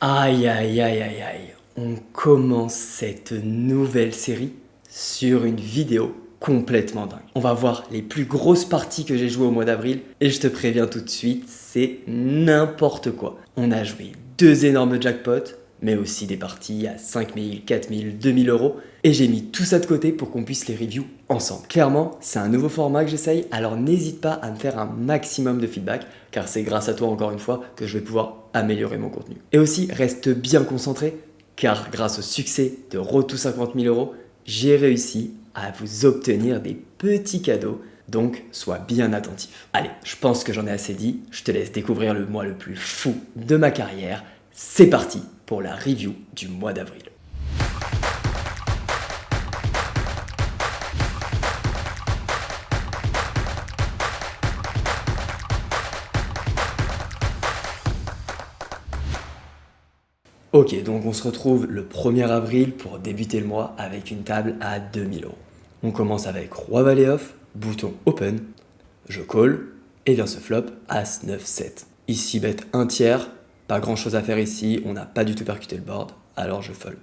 Aïe aïe aïe aïe aïe, on commence cette nouvelle série sur une vidéo complètement dingue. On va voir les plus grosses parties que j'ai jouées au mois d'avril et je te préviens tout de suite, c'est n'importe quoi. On a joué 2 énormes jackpots, mais aussi des parties à 5000, 4000, 2000 euros et j'ai mis tout ça de côté pour qu'on puisse les review ensemble. Clairement, c'est un nouveau format que j'essaye, alors n'hésite pas à me faire un maximum de feedback car c'est grâce à toi encore une fois que je vais pouvoir améliorer mon contenu. Et aussi, reste bien concentré car grâce au succès de Road to 50 000 euros, j'ai réussi à vous obtenir des petits cadeaux, donc sois bien attentif. Allez, je pense que j'en ai assez dit, je te laisse découvrir le mois le plus fou de ma carrière. C'est parti pour la review du mois d'avril. Ok, donc on se retrouve le 1er avril pour débuter le mois avec une table à 2000 euros. On commence avec Roi Valet Off, bouton Open, je call, et vient ce flop As 9 7. Ici bet 1 tiers, pas grand chose à faire ici, on n'a pas du tout percuté le board, alors je fold.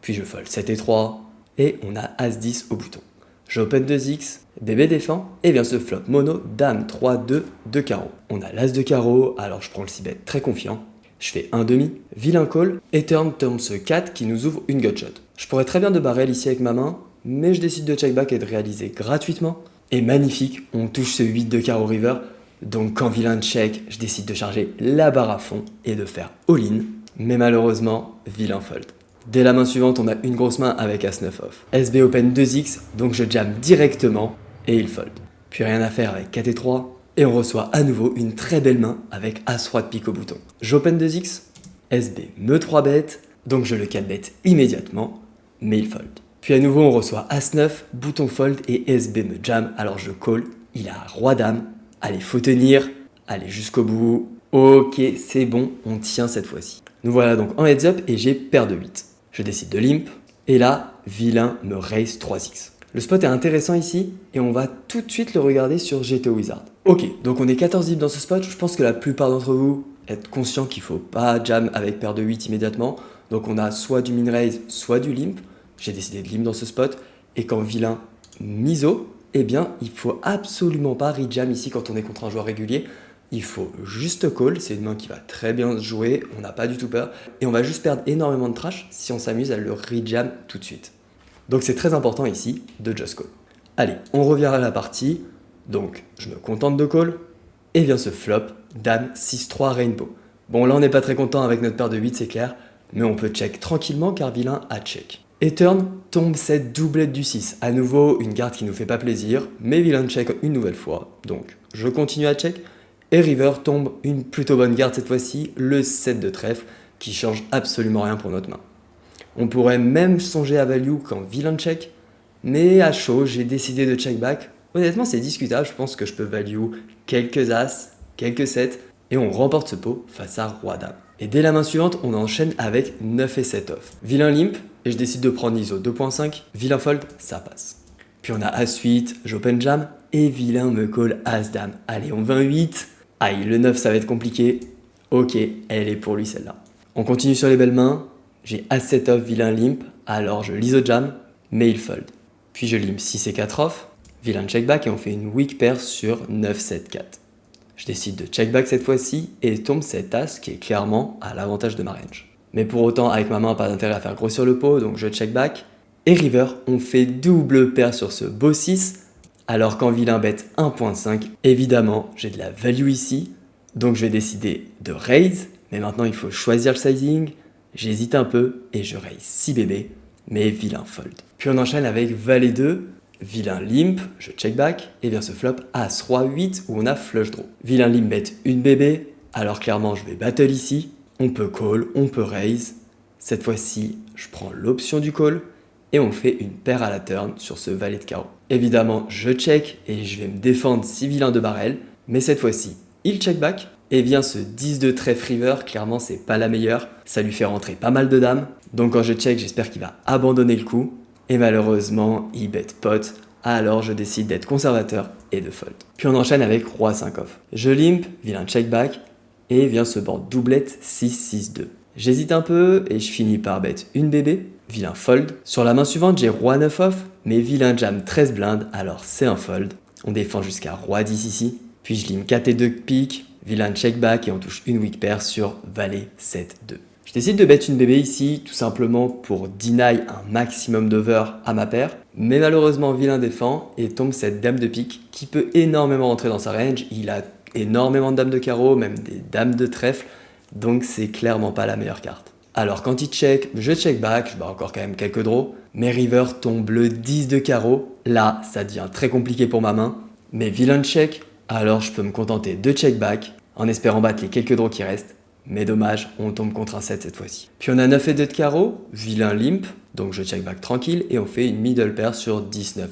Puis je fold 7 et 3, et on a As 10 au bouton. J'open 2x, bébé défend, et vient ce flop mono Dame 3 2 de carreau. On a l'As de carreau, alors je prends le 6 bet très confiant. Je fais 1 demi, vilain call, et turn tombe ce 4 qui nous ouvre une gutshot. Je pourrais très bien de barrel ici avec ma main, mais je décide de check back et de réaliser gratuitement. Et magnifique, on touche ce 8 de carreau river, donc quand vilain check, je décide de charger la barre à fond et de faire all-in, mais malheureusement, vilain fold. Dès la main suivante, on a une grosse main avec As 9 off. SB open 2x, donc je jam directement et il fold. Puis rien à faire avec 4 et 3, et on reçoit à nouveau une très belle main avec As roi de pique au bouton. J'open 2x, SB me 3 bet, donc je le 4 bet immédiatement, mais il fold. Puis à nouveau on reçoit As 9, bouton fold et SB me jam, alors je call, il a roi dame, allez faut tenir, allez jusqu'au bout, ok c'est bon, on tient cette fois-ci. Nous voilà donc en heads up et j'ai paire de 8. Je décide de limp, et là, vilain me raise 3x. Le spot est intéressant ici, et on va tout de suite le regarder sur GTO Wizard. Ok, donc on est 14 deep dans ce spot, je pense que la plupart d'entre vous êtes conscients qu'il ne faut pas jam avec paire de 8 immédiatement, donc on a soit du min raise, soit du limp. J'ai décidé de limp dans ce spot, et quand vilain miso, eh bien il faut absolument pas rejam ici quand on est contre un joueur régulier. Il faut juste call, c'est une main qui va très bien se jouer, on n'a pas du tout peur, et on va juste perdre énormément de trash si on s'amuse à le rejam tout de suite. Donc c'est très important ici de just call. Allez, on revient à la partie, donc je me contente de call, et vient ce flop, Dame 6-3 Rainbow. Bon là on n'est pas très content avec notre paire de 8 c'est clair, mais on peut check tranquillement car vilain a check. Et turn tombe cette doublette du 6, à nouveau une carte qui nous fait pas plaisir, mais vilain check une nouvelle fois, donc je continue à check, et river tombe une plutôt bonne carte cette fois-ci, le 7 de trèfle, qui change absolument rien pour notre main. On pourrait même songer à value quand vilain check, mais à chaud, j'ai décidé de check back. Honnêtement, c'est discutable, je pense que je peux value quelques as, quelques 7, et on remporte ce pot face à roi dame. Et dès la main suivante, on enchaîne avec 9 et 7 off. Vilain limp, et je décide de prendre ISO 2.5, vilain fold, ça passe. Puis on a as 8, j'open jam, et vilain me call as dame. Allez, on 28. Aïe, le 9 ça va être compliqué. Ok, elle est pour lui celle-là. On continue sur les belles mains. J'ai As 7 off, vilain limp. Alors je l'ISO jam, mais il fold. Puis je limp 6 et 4 off. Vilain check back et on fait une weak pair sur 9, 7, 4. Je décide de check back cette fois-ci et tombe cet As qui est clairement à l'avantage de ma range. Mais pour autant, avec ma main, pas d'intérêt à faire grossir le pot, donc je check back. Et river, on fait double paire sur ce beau 6. Alors quand vilain bet 1.5, évidemment, j'ai de la value ici, donc je vais décider de raise, mais maintenant il faut choisir le sizing, j'hésite un peu et je raise 6 bébés, mais vilain fold. Puis on enchaîne avec valet 2, vilain limp, je check back, et vient ce flop as roi 8 où on a flush draw. Vilain limp bet une bébé, alors clairement je vais battle ici, on peut call, on peut raise, cette fois-ci je prends l'option du call, et on fait une paire à la turn sur ce valet de carreau. Évidemment, je check et je vais me défendre si vilain de barrel, mais cette fois-ci, il check back et vient ce 10 de trèfle river, clairement c'est pas la meilleure, ça lui fait rentrer pas mal de dames, donc quand je check, j'espère qu'il va abandonner le coup, et malheureusement, il bet pot, alors je décide d'être conservateur et de fold. Puis on enchaîne avec roi 5 off. Je limp, vilain check back, et vient ce board doublette 6-6-2. J'hésite un peu et je finis par bet une bébé, vilain fold. Sur la main suivante, j'ai roi 9 off, mais vilain jam 13 blindes, alors c'est un fold. On défend jusqu'à roi 10 ici. Puis je lim 4 et 2 pique, vilain check back et on touche une weak pair sur valet 7-2. Je décide de bet une bébé ici, tout simplement pour deny un maximum d'over à ma paire. Mais malheureusement, vilain défend et tombe cette dame de pique qui peut énormément rentrer dans sa range. Il a énormément de dames de carreau, même des dames de trèfle, donc c'est clairement pas la meilleure carte. Alors quand il check, je check back, je bats encore quand même quelques draws, mais river tombe le 10 de carreau. Là, ça devient très compliqué pour ma main, mais vilain check, alors je peux me contenter de check back en espérant battre les quelques draws qui restent. Mais dommage, on tombe contre un 7 cette fois-ci. Puis on a 9 et 2 de carreau, vilain limp, donc je check back tranquille et on fait une middle pair sur 19-4.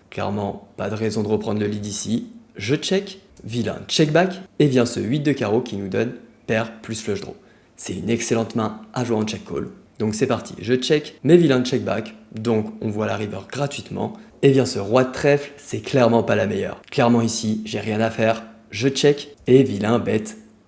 Clairement, pas de raison de reprendre le lead ici. Je check, vilain check back et vient ce 8 de carreau qui nous donne pair plus flush draw. C'est une excellente main à jouer en check call. Donc c'est parti, je check, mais vilain check back, donc on voit la river gratuitement. Et vient ce roi de trèfle, c'est clairement pas la meilleure. Clairement ici, j'ai rien à faire, je check et vilain bet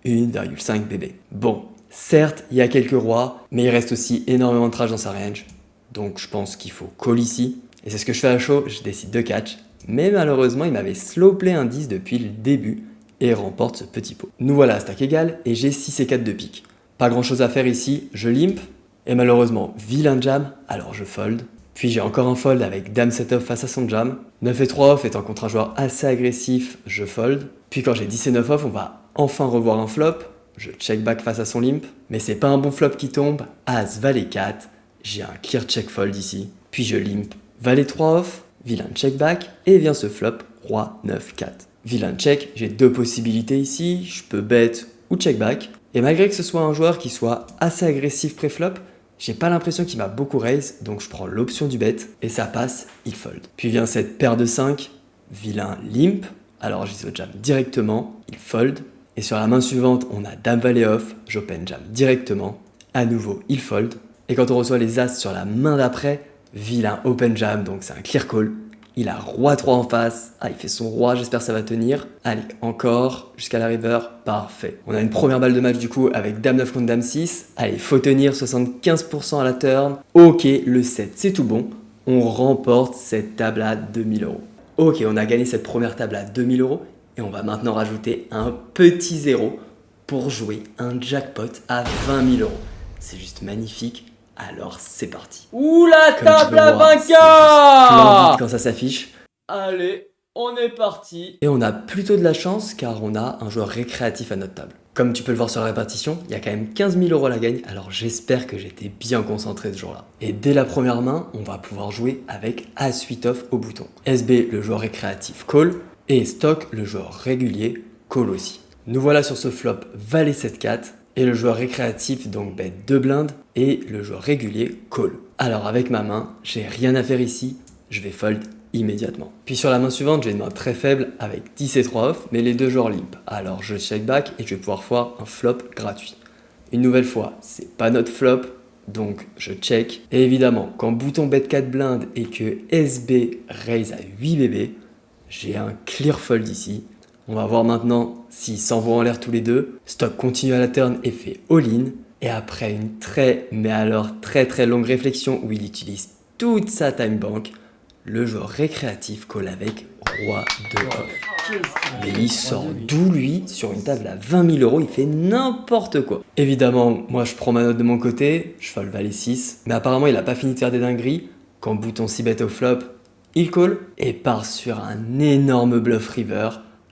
1,5 bébé. Bon, certes, il y a quelques rois, mais il reste aussi énormément de trash dans sa range. Donc je pense qu'il faut call ici. Et c'est ce que je fais à chaud, je décide de catch. Mais malheureusement, il m'avait slow play un 10 depuis le début et remporte ce petit pot. Nous voilà à stack égal et j'ai 6 et 4 de pique. Pas grand chose à faire ici, je limp. Et malheureusement, vilain jam, alors je fold. Puis j'ai encore un fold avec dame 7 off face à son jam. 9 et 3 off étant contre un joueur assez agressif, je fold. Puis quand j'ai 10 et 9 off, on va enfin revoir un flop. Je check back face à son limp. Mais c'est pas un bon flop qui tombe. As, valet 4. J'ai un clear check fold ici. Puis je limp. Valet 3 off, vilain check back. Et vient ce flop, roi 9, 4. Vilain check, j'ai deux possibilités ici. Je peux bet ou check back. Et malgré que ce soit un joueur qui soit assez agressif pré-flop, j'ai pas l'impression qu'il m'a beaucoup raise, donc je prends l'option du bet, et ça passe, il fold. Puis vient cette paire de 5, vilain limp, alors j'y jam directement, il fold, et sur la main suivante, on a dame valet off, j'open jam directement, à nouveau, il fold, et quand on reçoit les as sur la main d'après, vilain open jam, donc c'est un clear call, il a roi 3 en face, il fait son roi, j'espère que ça va tenir. Allez, encore, jusqu'à la river, parfait. On a une première balle de match du coup avec dame 9 contre dame 6. Allez, faut tenir 75% à la turn. Ok, le 7, c'est tout bon. On remporte cette table à 2000 euros. Ok, on a gagné cette première table à 2000 euros et on va maintenant rajouter un petit zéro pour jouer un jackpot à 20 000 euros. C'est juste magnifique. Alors c'est parti. Ouh la table à 20K! Splendide quand ça s'affiche. Allez, on est parti. Et on a plutôt de la chance car on a un joueur récréatif à notre table. Comme tu peux le voir sur la répartition, il y a quand même 15 000 euros à la gagne, alors j'espère que j'étais bien concentré ce jour-là. Et dès la première main, on va pouvoir jouer avec As-8 off au bouton. SB, le joueur récréatif, call, et Stock, le joueur régulier, call aussi. Nous voilà sur ce flop Valet 7-4, et le joueur récréatif donc bet 2 blindes, et le joueur régulier call. Alors avec ma main, j'ai rien à faire ici, je vais fold immédiatement. Puis sur la main suivante, j'ai une main très faible avec 10 et 3 off, mais les deux joueurs limp. Alors je check back et je vais pouvoir voir un flop gratuit. Une nouvelle fois, c'est pas notre flop, donc je check. Et évidemment, quand bouton bet 4 blindes et que SB raise à 8 bébés, j'ai un clear fold ici. On va voir maintenant s'ils s'envoient en l'air tous les deux. Stock continue à la turn et fait all-in. Et après une très longue réflexion où il utilise toute sa time bank, le joueur récréatif call avec roi de off. Mais il sort d'où lui sur une table à 20 000 euros, il fait n'importe quoi. Évidemment, moi je prends ma note de mon côté, je fold valet 6, mais apparemment il a pas fini de faire des dingueries. Quand bouton 6 bet au flop, il call et part sur un énorme bluff river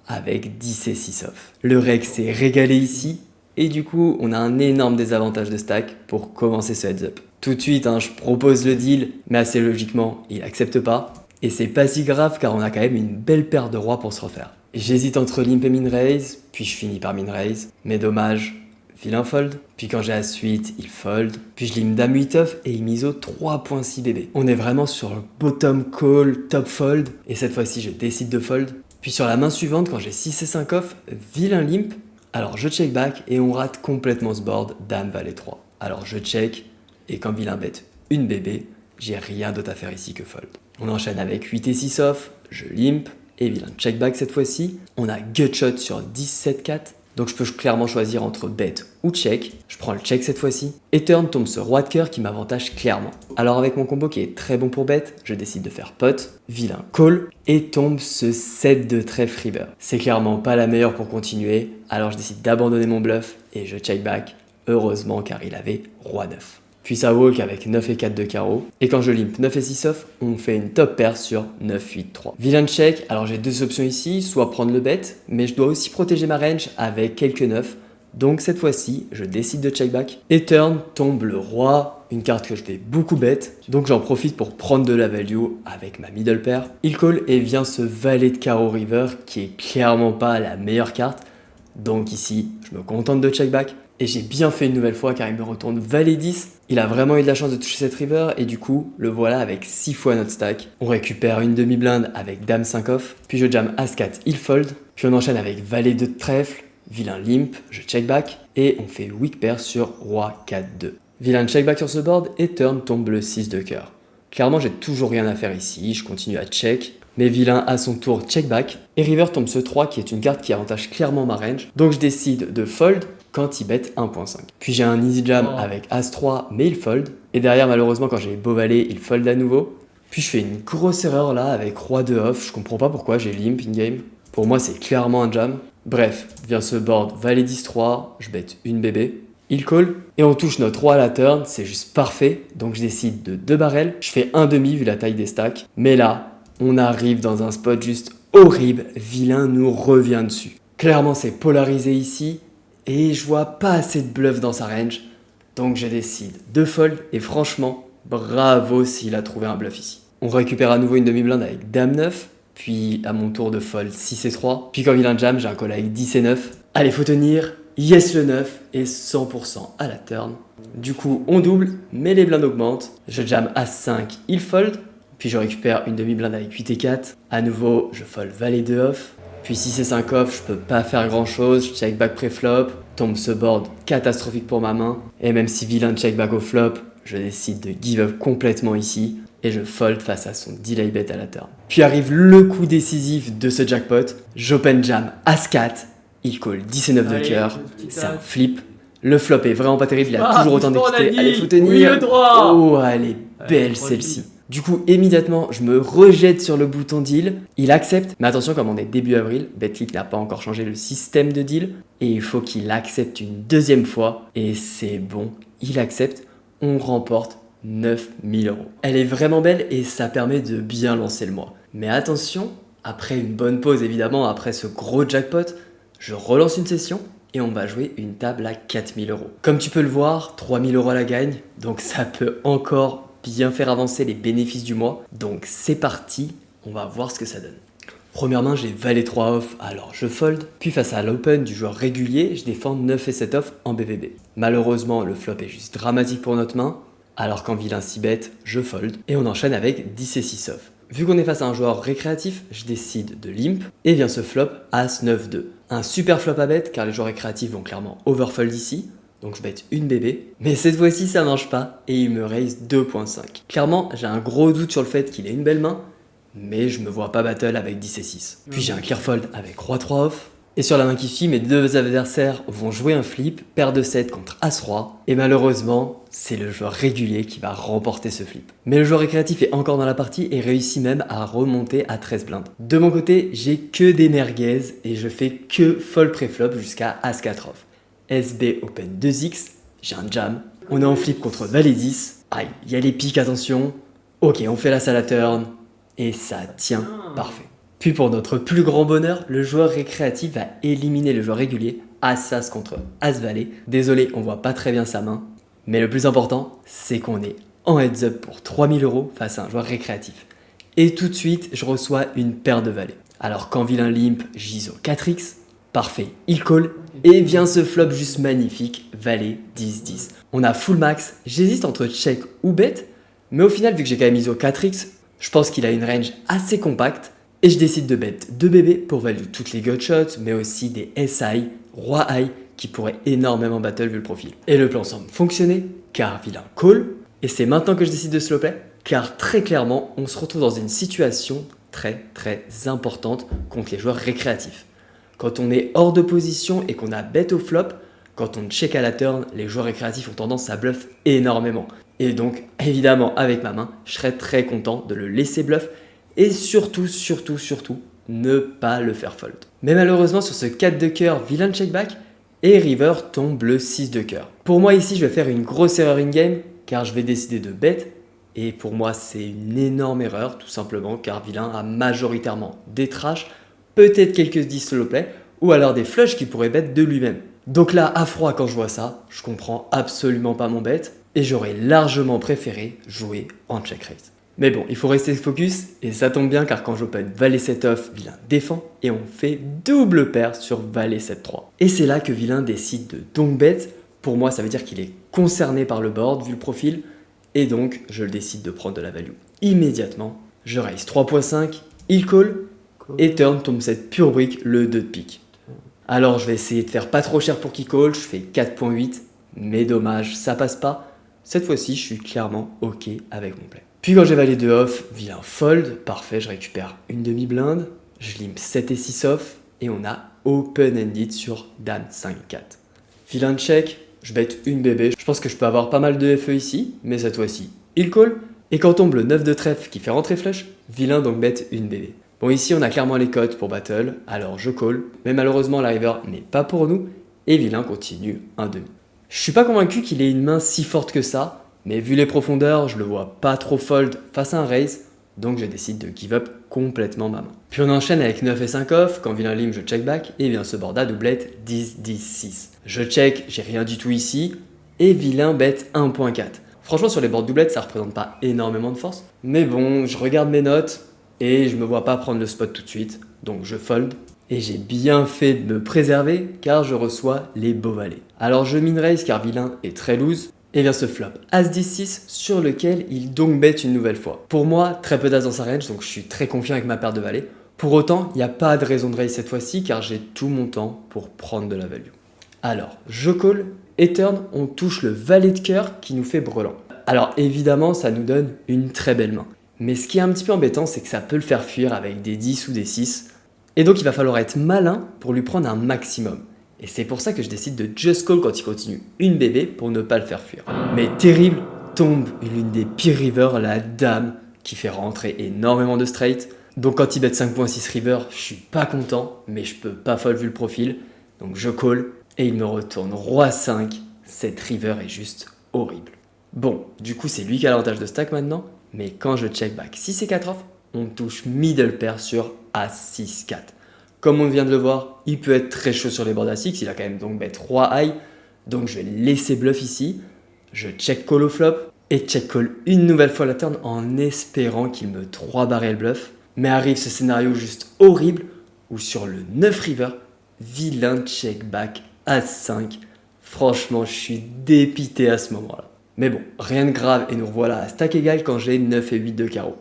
avec 10 et 6 off. Le rec s'est régalé ici, et du coup on a un énorme désavantage de stack pour commencer ce heads up. Tout de suite, je propose le deal, mais assez logiquement, il accepte pas. Et c'est pas si grave car on a quand même une belle paire de rois pour se refaire. J'hésite entre limp et min raise, puis je finis par min raise. Mais dommage, vilain fold. Puis quand j'ai As-8, il fold. Puis je limp dame 8 off et il miso 3.6 bébé. On est vraiment sur le bottom call, top fold. Et cette fois-ci, je décide de fold. Puis sur la main suivante, quand j'ai 6 et 5 off, vilain limp. Alors je check back et on rate complètement ce board, dame valet 3. Alors je check. Et quand vilain bet une bébé, j'ai rien d'autre à faire ici que fold. On enchaîne avec 8 et 6 off, je limp, et vilain check back cette fois-ci. On a gutshot sur 10-7-4, Donc je peux clairement choisir entre bet ou check. Je prends le check cette fois-ci. Et turn tombe ce roi de cœur qui m'avantage clairement. Alors avec mon combo qui est très bon pour bet, je décide de faire pot, vilain call, et tombe ce 7 de trèfle river. C'est clairement pas la meilleure pour continuer, alors je décide d'abandonner mon bluff et je check back, heureusement car il avait roi 9. Puis ça walk avec 9 et 4 de carreau. Et quand je limp 9 et 6 off, on fait une top paire sur 9, 8, 3. Villain check, alors j'ai deux options ici, soit prendre le bet, mais je dois aussi protéger ma range avec quelques 9. Donc cette fois-ci, je décide de check back. Et turn tombe le roi, une carte que je vais beaucoup bet. Donc j'en profite pour prendre de la value avec ma middle pair. Il call et vient ce valet de carreau river qui est clairement pas la meilleure carte. Donc ici, je me contente de check back. Et j'ai bien fait une nouvelle fois car il me retourne valet 10. Il a vraiment eu de la chance de toucher cette river et du coup, le voilà avec 6 fois notre stack. On récupère une demi-blinde avec dame 5 off, puis je jam as 4, il fold, puis on enchaîne avec valet 2 de trèfle, vilain limp, je check back et on fait weak pair sur roi 4, 2. Vilain check back sur ce board et turn tombe le 6 de cœur. Clairement, j'ai toujours rien à faire ici, je continue à check. Mais vilain à son tour check back et river tombe ce 3 qui est une carte qui avantage clairement ma range. Donc je décide de fold quand il bet 1.5. Puis j'ai un easy jam avec As-3, mais il fold. Et derrière, malheureusement, quand j'ai beau valet, il fold à nouveau. Puis je fais une grosse erreur là avec Roi 2 off. Je comprends pas pourquoi j'ai limp in-game. Pour moi, c'est clairement un jam. Bref, vient ce board valet 10-3, je bet une bébé. Il call et on touche notre roi à la turn, c'est juste parfait. Donc je décide de 2 barrels. Je fais un demi vu la taille des stacks. Mais là, on arrive dans un spot juste horrible. Vilain nous revient dessus. Clairement, c'est polarisé ici. Et je vois pas assez de bluff dans sa range. Donc je décide de fold. Et franchement, bravo s'il a trouvé un bluff ici. On récupère à nouveau une demi-blinde avec dame 9. Puis à mon tour de fold 6 et 3. Puis quand vilain jam, j'ai un call avec 10 et 9. Allez, faut tenir. Yes le 9 et 100% à la turn. Du coup, on double, mais les blindes augmentent. Je jam as 5, il fold. Puis je récupère une demi-blinde avec 8 et 4. À nouveau, je fold valet 2 off. Puis 6 et 5 off, je peux pas faire grand chose. Je check back pré-flop. Tombe ce board catastrophique pour ma main. Et même si vilain check back au flop, je décide de give up complètement ici. Et je fold face à son delay bet à la turn. Puis arrive le coup décisif de ce jackpot. J'open jam as 4. Il call 10 et 9 de cœur. C'est un flip. Le flop est vraiment pas terrible. Il a toujours autant d'équité. Allez, faut tenir. Oui, le droit. Oh, elle est belle celle-ci. Du coup, immédiatement, je me rejette sur le bouton deal. Il accepte, mais attention, comme on est début avril, Betclic n'a pas encore changé le système de deal. Et il faut qu'il accepte une deuxième fois. Et c'est bon, il accepte. On remporte 9000 €. Elle est vraiment belle et ça permet de bien lancer le mois. Mais attention, après une bonne pause évidemment, après ce gros jackpot, je relance une session et on va jouer une table à 4000 €. Comme tu peux le voir, 3000 € à la gagne, donc ça peut encore bien faire avancer les bénéfices du mois. Donc c'est parti, on va voir ce que ça donne. Première main, j'ai valet 3 off, alors je fold. Puis face à l'open du joueur régulier, je défends 9 et 7 off en BVB. Malheureusement, le flop est juste dramatique pour notre main. Alors qu'en vilain 6 bet, je fold. Et on enchaîne avec 10 et 6 off. Vu qu'on est face à un joueur récréatif, je décide de limp et vient ce flop As 9-2. Un super flop à bet car les joueurs récréatifs vont clairement overfold ici. Donc je bet une bébé. Mais cette fois-ci ça marche pas et il me raise 2.5. Clairement j'ai un gros doute sur le fait qu'il ait une belle main. Mais je me vois pas battle avec 10 et 6. Puis j'ai un clear fold avec roi 3 off. Et sur la main qui suit, mes deux adversaires vont jouer un flip, paire de 7 contre As-Roi. Et malheureusement, c'est le joueur régulier qui va remporter ce flip. Mais le joueur récréatif est encore dans la partie et réussit même à remonter à 13 blindes. De mon côté, j'ai que des merguez et je fais que fold pré-flop jusqu'à As-4 off. SB open 2x, j'ai un jam. On est en flip contre valet 10. Aïe, il y a les piques, attention. Ok, on fait la salle à turn. Et ça tient, parfait. Puis pour notre plus grand bonheur, le joueur récréatif va éliminer le joueur régulier, As-As contre As-Valet. Désolé, on voit pas très bien sa main. Mais le plus important, c'est qu'on est en heads up pour 3000 € face à un joueur récréatif. Et tout de suite, je reçois une paire de valets. Alors quand vilain limp, j'ISO 4x. Parfait, il call et vient ce flop juste magnifique, valet 10-10. On a full max, j'hésite entre check ou bet. Mais au final, vu que j'ai quand même ISO 4x, je pense qu'il a une range assez compacte. Et je décide de bet 2 bébés pour value toutes les gutshots, mais aussi des SI, roi high, qui pourraient énormément battle vu le profil. Et le plan semble fonctionner, car vilain call. Et c'est maintenant que je décide de slow play, car très clairement, on se retrouve dans une situation très importante contre les joueurs récréatifs. Quand on est hors de position et qu'on a bet au flop, quand on check à la turn, les joueurs récréatifs ont tendance à bluff énormément. Et donc, évidemment, avec ma main, je serais très content de le laisser bluff et surtout, ne pas le faire fold. Mais malheureusement, sur ce 4 de cœur, vilain check back, et river tombe le 6 de cœur. Pour moi ici, je vais faire une grosse erreur in-game, car je vais décider de bet, et pour moi c'est une énorme erreur, tout simplement, car vilain a majoritairement des trash, peut-être quelques 10 solo play, ou alors des flushs qu'il pourrait bet de lui-même. Donc là, à froid quand je vois ça, je comprends absolument pas mon bet, et j'aurais largement préféré jouer en check raise. Mais bon, il faut rester focus, et ça tombe bien car quand j'open Valet 7 off, vilain défend, et on fait double paire sur Valet 7-3. Et c'est là que vilain décide de donc bet. Pour moi, ça veut dire qu'il est concerné par le board, vu le profil, et donc je le décide de prendre de la value immédiatement. Je raise 3.5, il call, et turn tombe cette pure brique, le 2 de pique. Alors je vais essayer de faire pas trop cher pour qu'il call, je fais 4.8, mais dommage, ça passe pas. Cette fois-ci, je suis clairement OK avec mon play. Puis quand j'ai valet 2 off, vilain fold, parfait, je récupère une demi-blinde, je limp 7 et 6 off, et on a open-ended sur dame 5-4. Vilain check, je bet une bébé, je pense que je peux avoir pas mal de FE ici, mais cette fois-ci, il call, et quand tombe le 9 de trèfle qui fait rentrer flush, vilain donc bet une bébé. Bon ici on a clairement les cotes pour battle, alors je call, mais malheureusement la river n'est pas pour nous, et vilain continue un demi. Je suis pas convaincu qu'il ait une main si forte que ça, mais vu les profondeurs, je le vois pas trop fold face à un raise, donc je décide de give up complètement ma main. Puis on enchaîne avec 9 et 5 off, quand vilain limp je check back, et vient ce board à doublette 10-10-6. Je check, j'ai rien du tout ici, et vilain bet 1.4. Franchement sur les boards doublette ça représente pas énormément de force, mais bon, je regarde mes notes, et je me vois pas prendre le spot tout de suite, donc je fold. Et j'ai bien fait de me préserver, car je reçois les beaux valets. Alors je min raise car vilain est très loose, et vient ce flop As-10-6 sur lequel il donc bet une nouvelle fois. Pour moi, très peu d'as dans sa range, donc je suis très confiant avec ma paire de valets. Pour autant, il n'y a pas de raison de raise cette fois-ci car j'ai tout mon temps pour prendre de la value. Alors, je call, et turn, on touche le valet de cœur qui nous fait brelan. Alors évidemment, ça nous donne une très belle main. Mais ce qui est un petit peu embêtant, c'est que ça peut le faire fuir avec des 10 ou des 6. Et donc il va falloir être malin pour lui prendre un maximum. Et c'est pour ça que je décide de just call quand il continue une bébé pour ne pas le faire fuir. Mais terrible, tombe l'une des pires rivers, la dame, qui fait rentrer énormément de straight. Donc quand il bet 5.6 river, je suis pas content, mais je peux pas fold vu le profil. Donc je call, et il me retourne roi 5. Cette river est juste horrible. Bon, du coup c'est lui qui a l'avantage de stack maintenant, mais quand je check back 6 et 4 off, on touche middle pair sur As-6-4. Comme on vient de le voir, il peut être très chaud sur les boards A6, il a quand même donc bet roi high, donc je vais laisser bluff ici, je check call au flop, et check call une nouvelle fois la turn en espérant qu'il me 3 barrel bluff, mais arrive ce scénario juste horrible, où sur le 9 river, vilain check back As-5, franchement je suis dépité à ce moment-là. Mais bon, rien de grave et nous revoilà à stack égal quand j'ai 9 et 8 de carreau.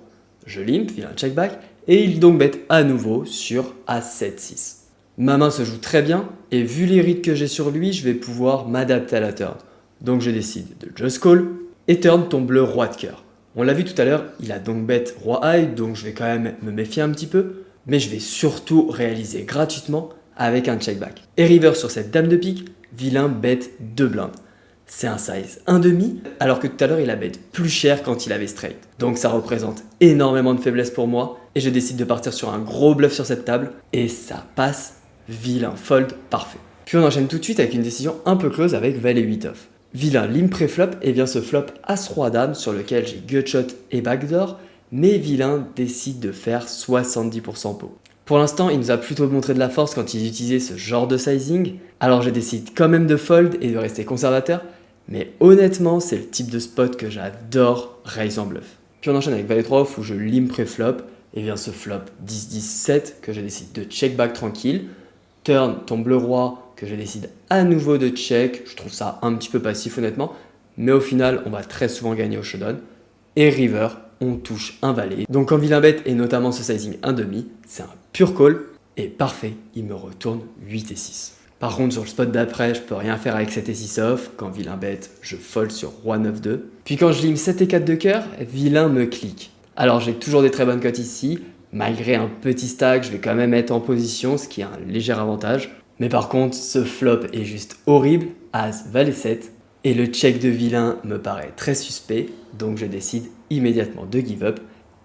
Je limp, vilain check back, et il donc bet à nouveau sur As-7-6. Ma main se joue très bien, et vu les reads que j'ai sur lui, je vais pouvoir m'adapter à la turn. Donc je décide de just call, et turn tombe le roi de cœur. On l'a vu tout à l'heure, il a donc bet roi high, donc je vais quand même me méfier un petit peu, mais je vais surtout réaliser gratuitement avec un check back. Et river sur cette dame de pique, vilain bet 2 blindes. C'est un size 1,5, alors que tout à l'heure il a bet plus cher quand il avait straight. Donc ça représente énormément de faiblesse pour moi, et je décide de partir sur un gros bluff sur cette table, et ça passe, vilain fold, parfait. Puis on enchaîne tout de suite avec une décision un peu close avec valet 8 off. Vilain limp pré-flop et vient ce flop As-Roi Dame sur lequel j'ai gutshot et backdoor, mais vilain décide de faire 70% pot. Pour l'instant, il nous a plutôt montré de la force quand il utilisait ce genre de sizing, alors je décide quand même de fold et de rester conservateur, mais honnêtement, c'est le type de spot que j'adore raise en bluff. Puis on enchaîne avec valet 3 off où je limp pré-flop et vient ce flop 10-10-7 que je décide de check back tranquille. Turn tombe le roi que je décide à nouveau de check. Je trouve ça un petit peu passif honnêtement, mais au final, on va très souvent gagner au showdown. Et river, on touche un valet. Donc quand vilain bet et notamment ce sizing 1,5, c'est un pur call et parfait, il me retourne 8 et 6. Par contre, sur le spot d'après, je peux rien faire avec 7 et 6 off. Quand vilain bet, je fold sur roi 9-2. Puis quand je limp 7 et 4 de cœur, vilain me clique. Alors j'ai toujours des très bonnes cotes ici, Malgré un petit stack, je vais quand même être en position, ce qui est un léger avantage. Mais par contre, ce flop est juste horrible, As, Valet 7. Et le check de vilain me paraît très suspect, donc je décide immédiatement de give up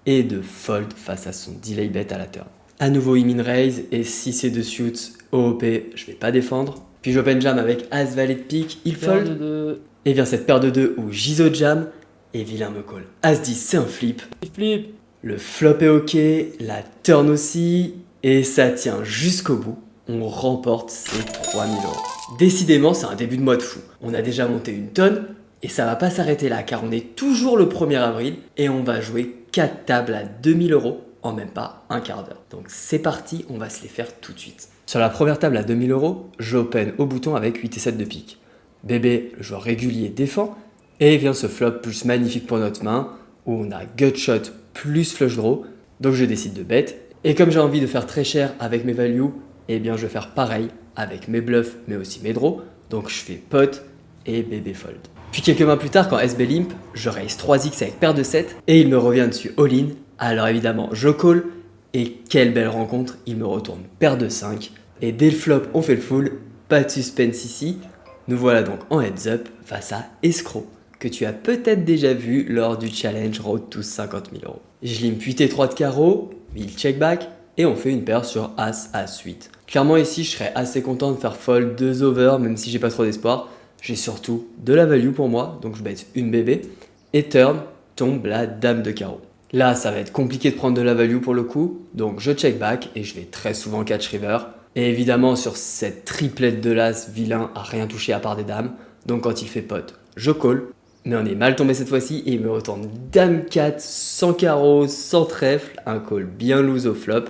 et de fold face à son delay bet à la turn. À nouveau, il min raise, et si c'est de suits OOP, je vais pas défendre. Puis j'open jam avec As, Valet de pique, il fold. Et vient cette paire de 2 où j'ISO jam, et vilain me call. As 10, c'est un flip. Flip. Le flop est ok, la turn aussi, et ça tient jusqu'au bout. On remporte ces 3000 €. Décidément, c'est un début de mois de fou. On a déjà monté une tonne, et ça va pas s'arrêter là, car on est toujours le 1er avril, et on va jouer 4 tables à 2000 € en même pas un quart d'heure. Donc c'est parti, on va se les faire tout de suite. Sur la première table à 2000 €, j'open au bouton avec 8 et 7 de pique. Bébé, le joueur régulier, défend, et vient ce flop plus magnifique pour notre main, où on a gutshot plus flush draw, donc je décide de bet. Et comme j'ai envie de faire très cher avec mes values, eh bien je vais faire pareil avec mes bluffs, mais aussi mes draws, donc je fais pot et bébé fold. Puis quelques mains plus tard, quand SB limp, je raise 3x avec paire de 7, et il me revient dessus all-in, alors évidemment je call, et quelle belle rencontre, il me retourne paire de 5, et dès le flop on fait le full, pas de suspense ici. Nous voilà donc en heads up face à Escroc, que tu as peut-être déjà vu lors du challenge Road to 50 000 €. Je limp 8 et 3 de carreau, il check back, et on fait une paire sur As, As 8. Clairement ici je serais assez content de faire fold 2 over, même si j'ai pas trop d'espoir. J'ai surtout de la value pour moi, donc je bet une bébé, et turn tombe la dame de carreau. Là ça va être compliqué de prendre de la value pour le coup, donc je check back, et je vais très souvent catch river. Et évidemment sur cette triplette de l'as, vilain a rien touché à part des dames, donc quand il fait pot, je call. Mais on est mal tombé cette fois-ci et il me retourne dame 4, sans carreau, sans trèfle, un call bien loose au flop.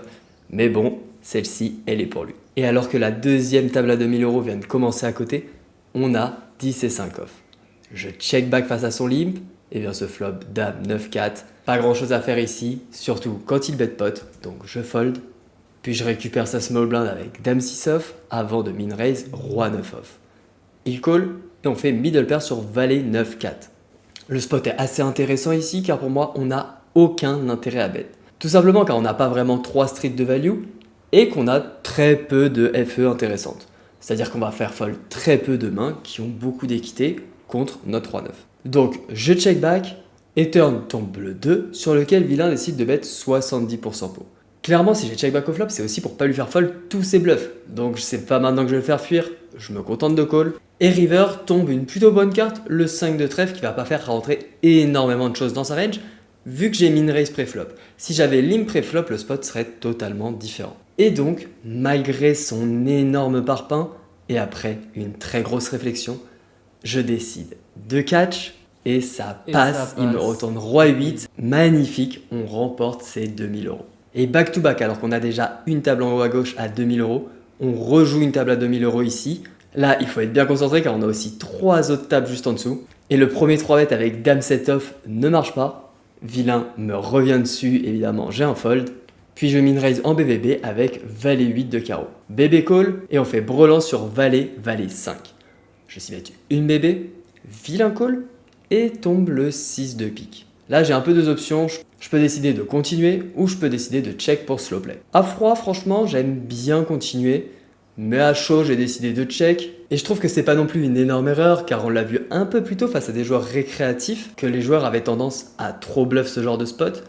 Mais bon, celle-ci, elle est pour lui. Et alors que la deuxième table à 2000 € vient de commencer à côté, on a 10 et 5 off. Je check back face à son limp, et bien ce flop dame 9-4. Pas grand chose à faire ici, surtout quand il bet pot, donc je fold. Puis je récupère sa small blind avec dame 6 off avant de min raise roi 9 off. Il call et on fait middle pair sur valet 9-4. Le spot est assez intéressant ici car pour moi on n'a aucun intérêt à bet. Tout simplement car on n'a pas vraiment 3 streets de value et qu'on a très peu de FE intéressantes. C'est-à-dire qu'on va faire fold très peu de mains qui ont beaucoup d'équité contre notre roi 9. Donc je check back et turn tombe le 2 sur lequel vilain décide de bet 70% pot. Clairement, si j'ai check back au flop, c'est aussi pour pas lui faire fold tous ses bluffs. Donc c'est pas maintenant que je vais le faire fuir, je me contente de call. Et river tombe une plutôt bonne carte, le 5 de trèfle qui va pas faire rentrer énormément de choses dans sa range, vu que j'ai min raise pré-flop. Si j'avais limp pré-flop, le spot serait totalement différent. Et donc, malgré son énorme parpaing, et après une très grosse réflexion, je décide de catch, et ça passe, il me retourne roi 8, magnifique, on remporte ces 2000 €. Et back to back, alors qu'on a déjà une table en haut à gauche à 2000 €, on rejoue une table à 2000 € ici. Là, il faut être bien concentré car on a aussi 3 autres tables juste en dessous. Et le premier 3 bet avec dame 7 off ne marche pas. Vilain me revient dessus, évidemment, j'ai un fold. Puis je min raise en BBB avec valet 8 de carreau. Bébé call et on fait brelan sur valet, valet 5. Je suis battu une bébé, vilain call et tombe le 6 de pique. Là, j'ai un peu deux options. Je peux décider de continuer ou je peux décider de check pour slow play. À froid, franchement, j'aime bien continuer. Mais à chaud, j'ai décidé de check. Et je trouve que c'est pas non plus une énorme erreur car on l'a vu un peu plus tôt face à des joueurs récréatifs que les joueurs avaient tendance à trop bluff ce genre de spot.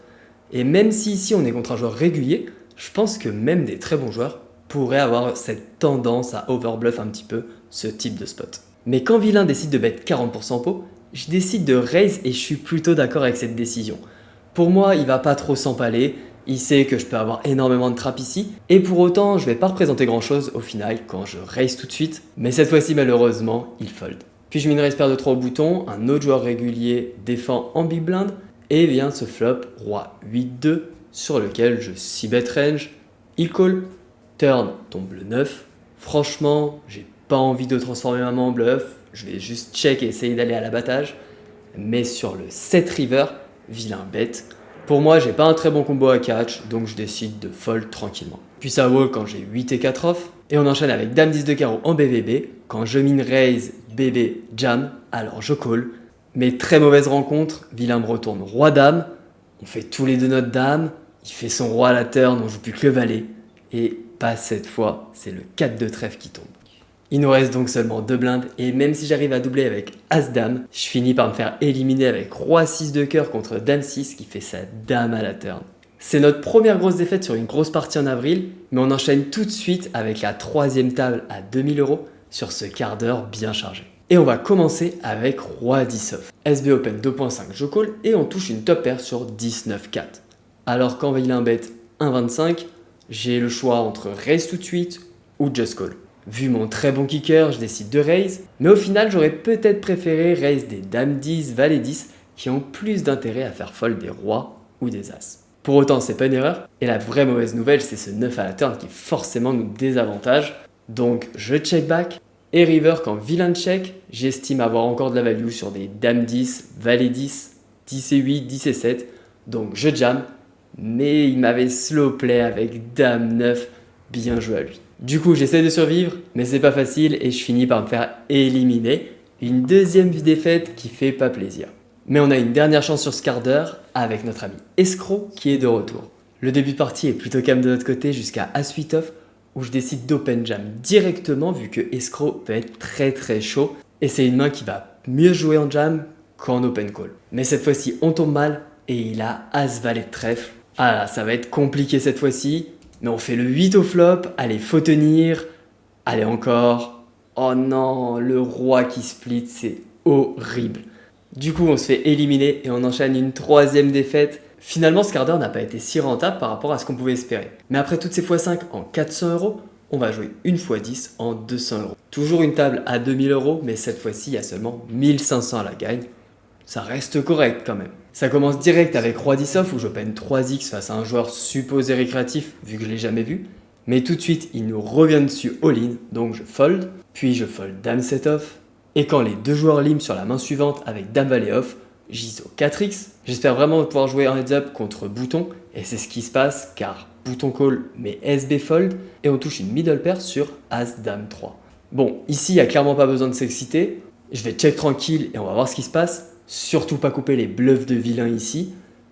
Et même si ici on est contre un joueur régulier, je pense que même des très bons joueurs pourraient avoir cette tendance à overbluff un petit peu ce type de spot. Mais quand vilain décide de bet 40% pot, je décide de raise et je suis plutôt d'accord avec cette décision. Pour moi, il va pas trop s'empaler, il sait que je peux avoir énormément de trappes ici, et pour autant, je vais pas représenter grand chose au final quand je raise tout de suite, mais cette fois-ci, malheureusement, il fold. Puis je min raise paire de 3 au bouton, un autre joueur régulier défend en big blind, et vient ce flop roi 8-2 sur lequel je 6 bet range, il call, turn tombe le 9. Franchement, j'ai pas envie de transformer ma main en bluff, je vais juste check et essayer d'aller à l'abattage, mais sur le 7 river, vilain bet. Pour moi, j'ai pas un très bon combo à catch, donc je décide de fold tranquillement. Puis ça wall quand j'ai 8 et 4 off, et on enchaîne avec dame 10 de carreau en BBB. Quand je min raise, bébé, jam, alors je call. Mais très mauvaise rencontre, vilain me retourne roi dame, on fait tous les deux notre dame, Il fait son roi à la turn, on joue plus que le valet. Et pas cette fois, c'est le 4 de trèfle qui tombe. Il nous reste donc seulement 2 blindes, et même si j'arrive à doubler avec As-Dame, je finis par me faire éliminer avec Roi 6 de cœur contre Dame 6 qui fait sa dame à la turn. C'est notre première grosse défaite sur une grosse partie en avril, mais on enchaîne tout de suite avec la 3e table à 2000 € sur ce quart d'heure bien chargé. Et on va commencer avec Roi 10 off. SB Open 2.5 je call et on touche une top pair sur 19-4. Alors quand vilain bet 1.25, j'ai le choix entre raise tout de suite ou just call. Vu mon très bon kicker, je décide de raise, mais au final j'aurais peut-être préféré raise des dames 10, valet 10 qui ont plus d'intérêt à faire fold des rois ou des as. Pour autant, c'est pas une erreur, et la vraie mauvaise nouvelle, c'est ce 9 à la turn qui forcément nous désavantage. Donc je check back, et river quand vilain check, j'estime avoir encore de la value sur des dames 10, valet 10, 10 et 8, 10 et 7, donc je jam, mais il m'avait slow play avec dame 9, bien joué à lui. Du coup, j'essaie de survivre, mais c'est pas facile et je finis par me faire éliminer. Une deuxième défaite qui fait pas plaisir. Mais on a une dernière chance sur ce quart d'heure avec notre ami Escroc qui est de retour. Le début de partie est plutôt calme de notre côté jusqu'à As-8 off où je décide d'open jam directement vu que Escroc peut être très chaud et c'est une main qui va mieux jouer en jam qu'en open call. Mais cette fois-ci, on tombe mal et il a As-Valet de trèfle. Ah là, ça va être compliqué cette fois-ci. Mais on fait le 8 au flop, allez, faut tenir. Allez, encore. Oh non, le roi qui split, c'est horrible. Du coup, on se fait éliminer et on enchaîne une 3e défaite. Finalement, ce quart d'heure n'a pas été si rentable par rapport à ce qu'on pouvait espérer. Mais après toutes ces x5 en 400 €, on va jouer une x10 en 200 €. Toujours une table à 2000 €, mais cette fois-ci, il y a seulement 1500 à la gagne. Ça reste correct quand même. Ça commence direct avec Roi 10 off où j'open 3x face à un joueur supposé récréatif vu que je l'ai jamais vu. Mais tout de suite, il nous revient dessus all-in, donc je fold. Puis je fold Dame 7 off. Et quand les deux joueurs lim sur la main suivante avec Dame Valet off, j'ISO 4x. J'espère vraiment pouvoir jouer un heads-up contre Bouton. Et c'est ce qui se passe car Bouton call mais SB fold. Et on touche une middle pair sur As Dame 3. Bon, ici il n'y a clairement pas besoin de s'exciter. Je vais check tranquille et on va voir ce qui se passe. Surtout pas couper les bluffs de vilain ici.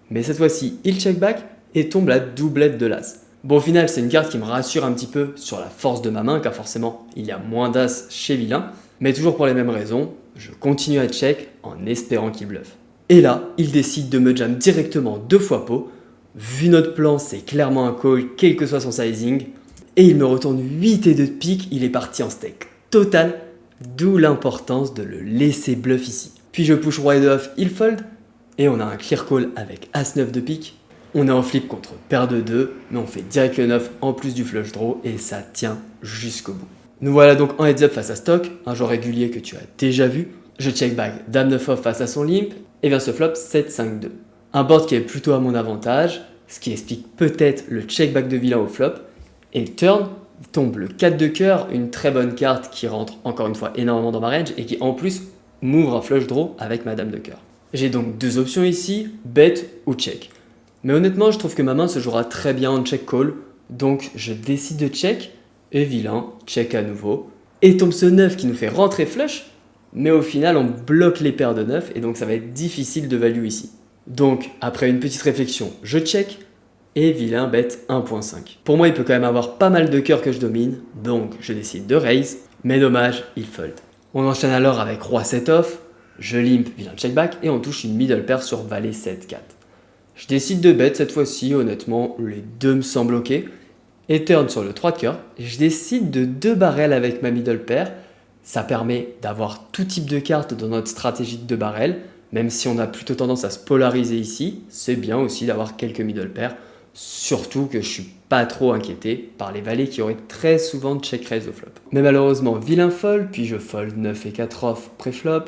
Mais cette fois-ci, il check back et tombe la doublette de l'as. Bon, au final, c'est une carte qui me rassure un petit peu sur la force de ma main, car forcément, il y a moins d'as chez vilain. Mais toujours pour les mêmes raisons, je continue à check en espérant qu'il bluffe. Et là, il décide de me jam directement 2 fois pot. Vu notre plan, c'est clairement un call, quel que soit son sizing. Et il me retourne 8 et 2 de pique, il est parti en steak total, d'où l'importance de le laisser bluff ici. Puis je push Roi et 2 off, il fold, et on a un clear call avec As-9 de pique. On est en flip contre paire de 2, mais on fait direct le 9 en plus du flush draw, et ça tient jusqu'au bout. Nous voilà donc en heads up face à Stock, un joueur régulier que tu as déjà vu. Je check back Dame 9 off face à son limp, et vient ce flop 7-5-2. Un board qui est plutôt à mon avantage, ce qui explique peut-être le check back de vilain au flop, et turn, tombe le 4 de cœur, une très bonne carte qui rentre encore une fois énormément dans ma range, et qui en plus m'ouvre un flush draw avec ma dame de cœur. J'ai donc deux options ici, bet ou check. Mais honnêtement, je trouve que ma main se jouera très bien en check call, donc je décide de check, et vilain, check à nouveau, et tombe ce 9 qui nous fait rentrer flush, mais au final on bloque les paires de 9, et donc ça va être difficile de value ici. Donc, après une petite réflexion, je check, et vilain bet 1.5. Pour moi, il peut quand même avoir pas mal de cœurs que je domine, donc je décide de raise, mais dommage, il fold. On enchaîne alors avec Roi 7 off, je limp, vilain check back, et on touche une middle pair sur Valet 7-4. Je décide de bet cette fois-ci, honnêtement, les deux me semblent ok. Et turn sur le 3 de cœur, je décide de 2 barrels avec ma middle pair. Ça permet d'avoir tout type de cartes dans notre stratégie de 2 barrels, même si on a plutôt tendance à se polariser ici, c'est bien aussi d'avoir quelques middle pairs, surtout que je suis pas trop inquiété par les valets qui auraient très souvent check raise au flop. Mais malheureusement, vilain fold, puis je fold 9 et 4 off pré-flop,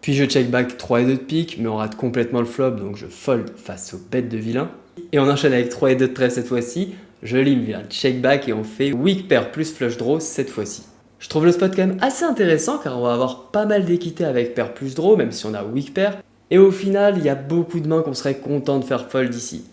puis je check back 3 et 2 de pique, mais on rate complètement le flop, donc je fold face au bet de vilain. Et on enchaîne avec 3 et 2 de trèfle cette fois-ci, je lim vilain check back et on fait weak pair plus flush draw cette fois-ci. Je trouve le spot quand même assez intéressant car on va avoir pas mal d'équité avec pair plus draw, même si on a weak pair. Et au final, il y a beaucoup de mains qu'on serait content de faire fold ici.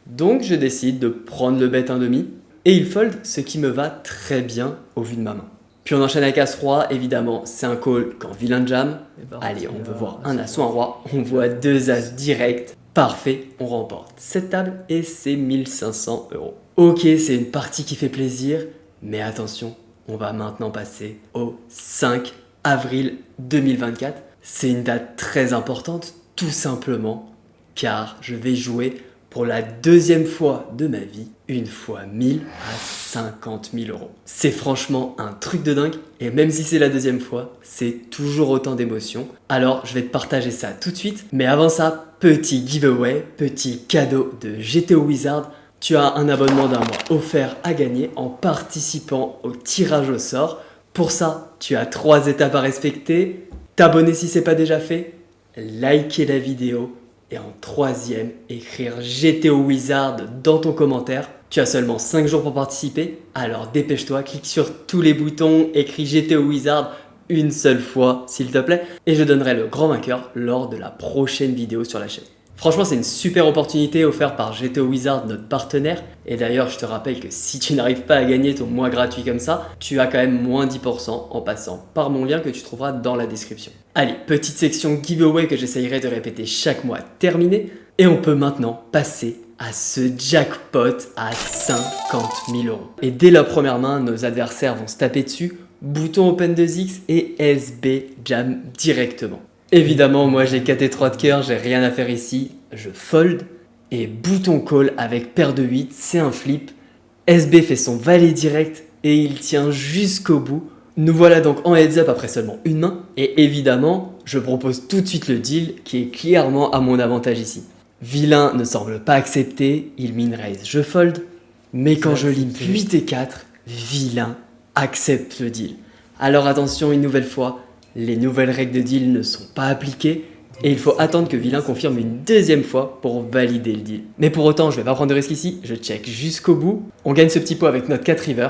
Donc je décide de prendre le bet 1/2 et il fold, ce qui me va très bien au vu de ma main. Puis on enchaîne avec As-Roi, évidemment c'est un call quand vilain jam. Allez, on veut voir un As ou un Roi, on voit 2 As direct. Parfait, on remporte cette table et c'est 1500 euros. Ok, c'est une partie qui fait plaisir, mais attention, on va maintenant passer au 5 avril 2024. C'est une date très importante, tout simplement, car je vais jouer pour la deuxième fois de ma vie, une fois 1000 à 50 000 euros. C'est franchement un truc de dingue, et même si c'est la deuxième fois, c'est toujours autant d'émotions. Alors, je vais te partager ça tout de suite, mais avant ça, petit giveaway, petit cadeau de GTO Wizard. Tu as un abonnement d'un mois offert à gagner en participant au tirage au sort. Pour ça, tu as 3 étapes à respecter. T'abonner si ce n'est pas déjà fait, liker la vidéo et en troisième, écrire GTO Wizard dans ton commentaire. Tu as seulement 5 jours pour participer, alors dépêche-toi, clique sur tous les boutons, écris GTO Wizard une seule fois s'il te plaît et je donnerai le grand vainqueur lors de la prochaine vidéo sur la chaîne. Franchement, c'est une super opportunité offerte par GTO Wizard, notre partenaire. Et d'ailleurs, je te rappelle que si tu n'arrives pas à gagner ton mois gratuit comme ça, tu as quand même moins 10% en passant par mon lien que tu trouveras dans la description. Allez, petite section giveaway que j'essayerai de répéter chaque mois terminée. Et on peut maintenant passer à ce jackpot à 50 000 euros. Et dès la première main, nos adversaires vont se taper dessus. Bouton Open 2X et SB Jam directement. Évidemment, moi j'ai 4 et 3 de cœur, j'ai rien à faire ici, je fold. Et bouton call avec paire de 8, c'est un flip. SB fait son valet direct et il tient jusqu'au bout. Nous voilà donc en heads up après seulement une main. Et évidemment, je propose tout de suite le deal qui est clairement à mon avantage ici. Vilain ne semble pas accepter, il min raise, je fold. Mais quand je limp 8 et 4, Vilain accepte le deal. Alors attention une nouvelle fois, les nouvelles règles de deal ne sont pas appliquées et il faut attendre que Vilain confirme une deuxième fois pour valider le deal. Mais pour autant, je vais pas prendre de risque ici, je check jusqu'au bout. On gagne ce petit pot avec notre 4 river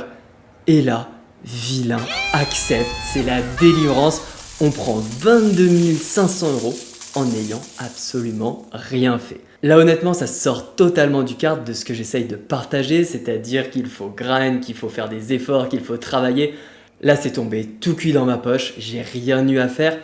et là, Vilain accepte, c'est la délivrance. On prend 22 500 euros en n'ayant absolument rien fait. Là honnêtement ça sort totalement du cadre de ce que j'essaye de partager, c'est-à-dire qu'il faut grind, qu'il faut faire des efforts, qu'il faut travailler. Là c'est tombé tout cuit dans ma poche, j'ai rien eu à faire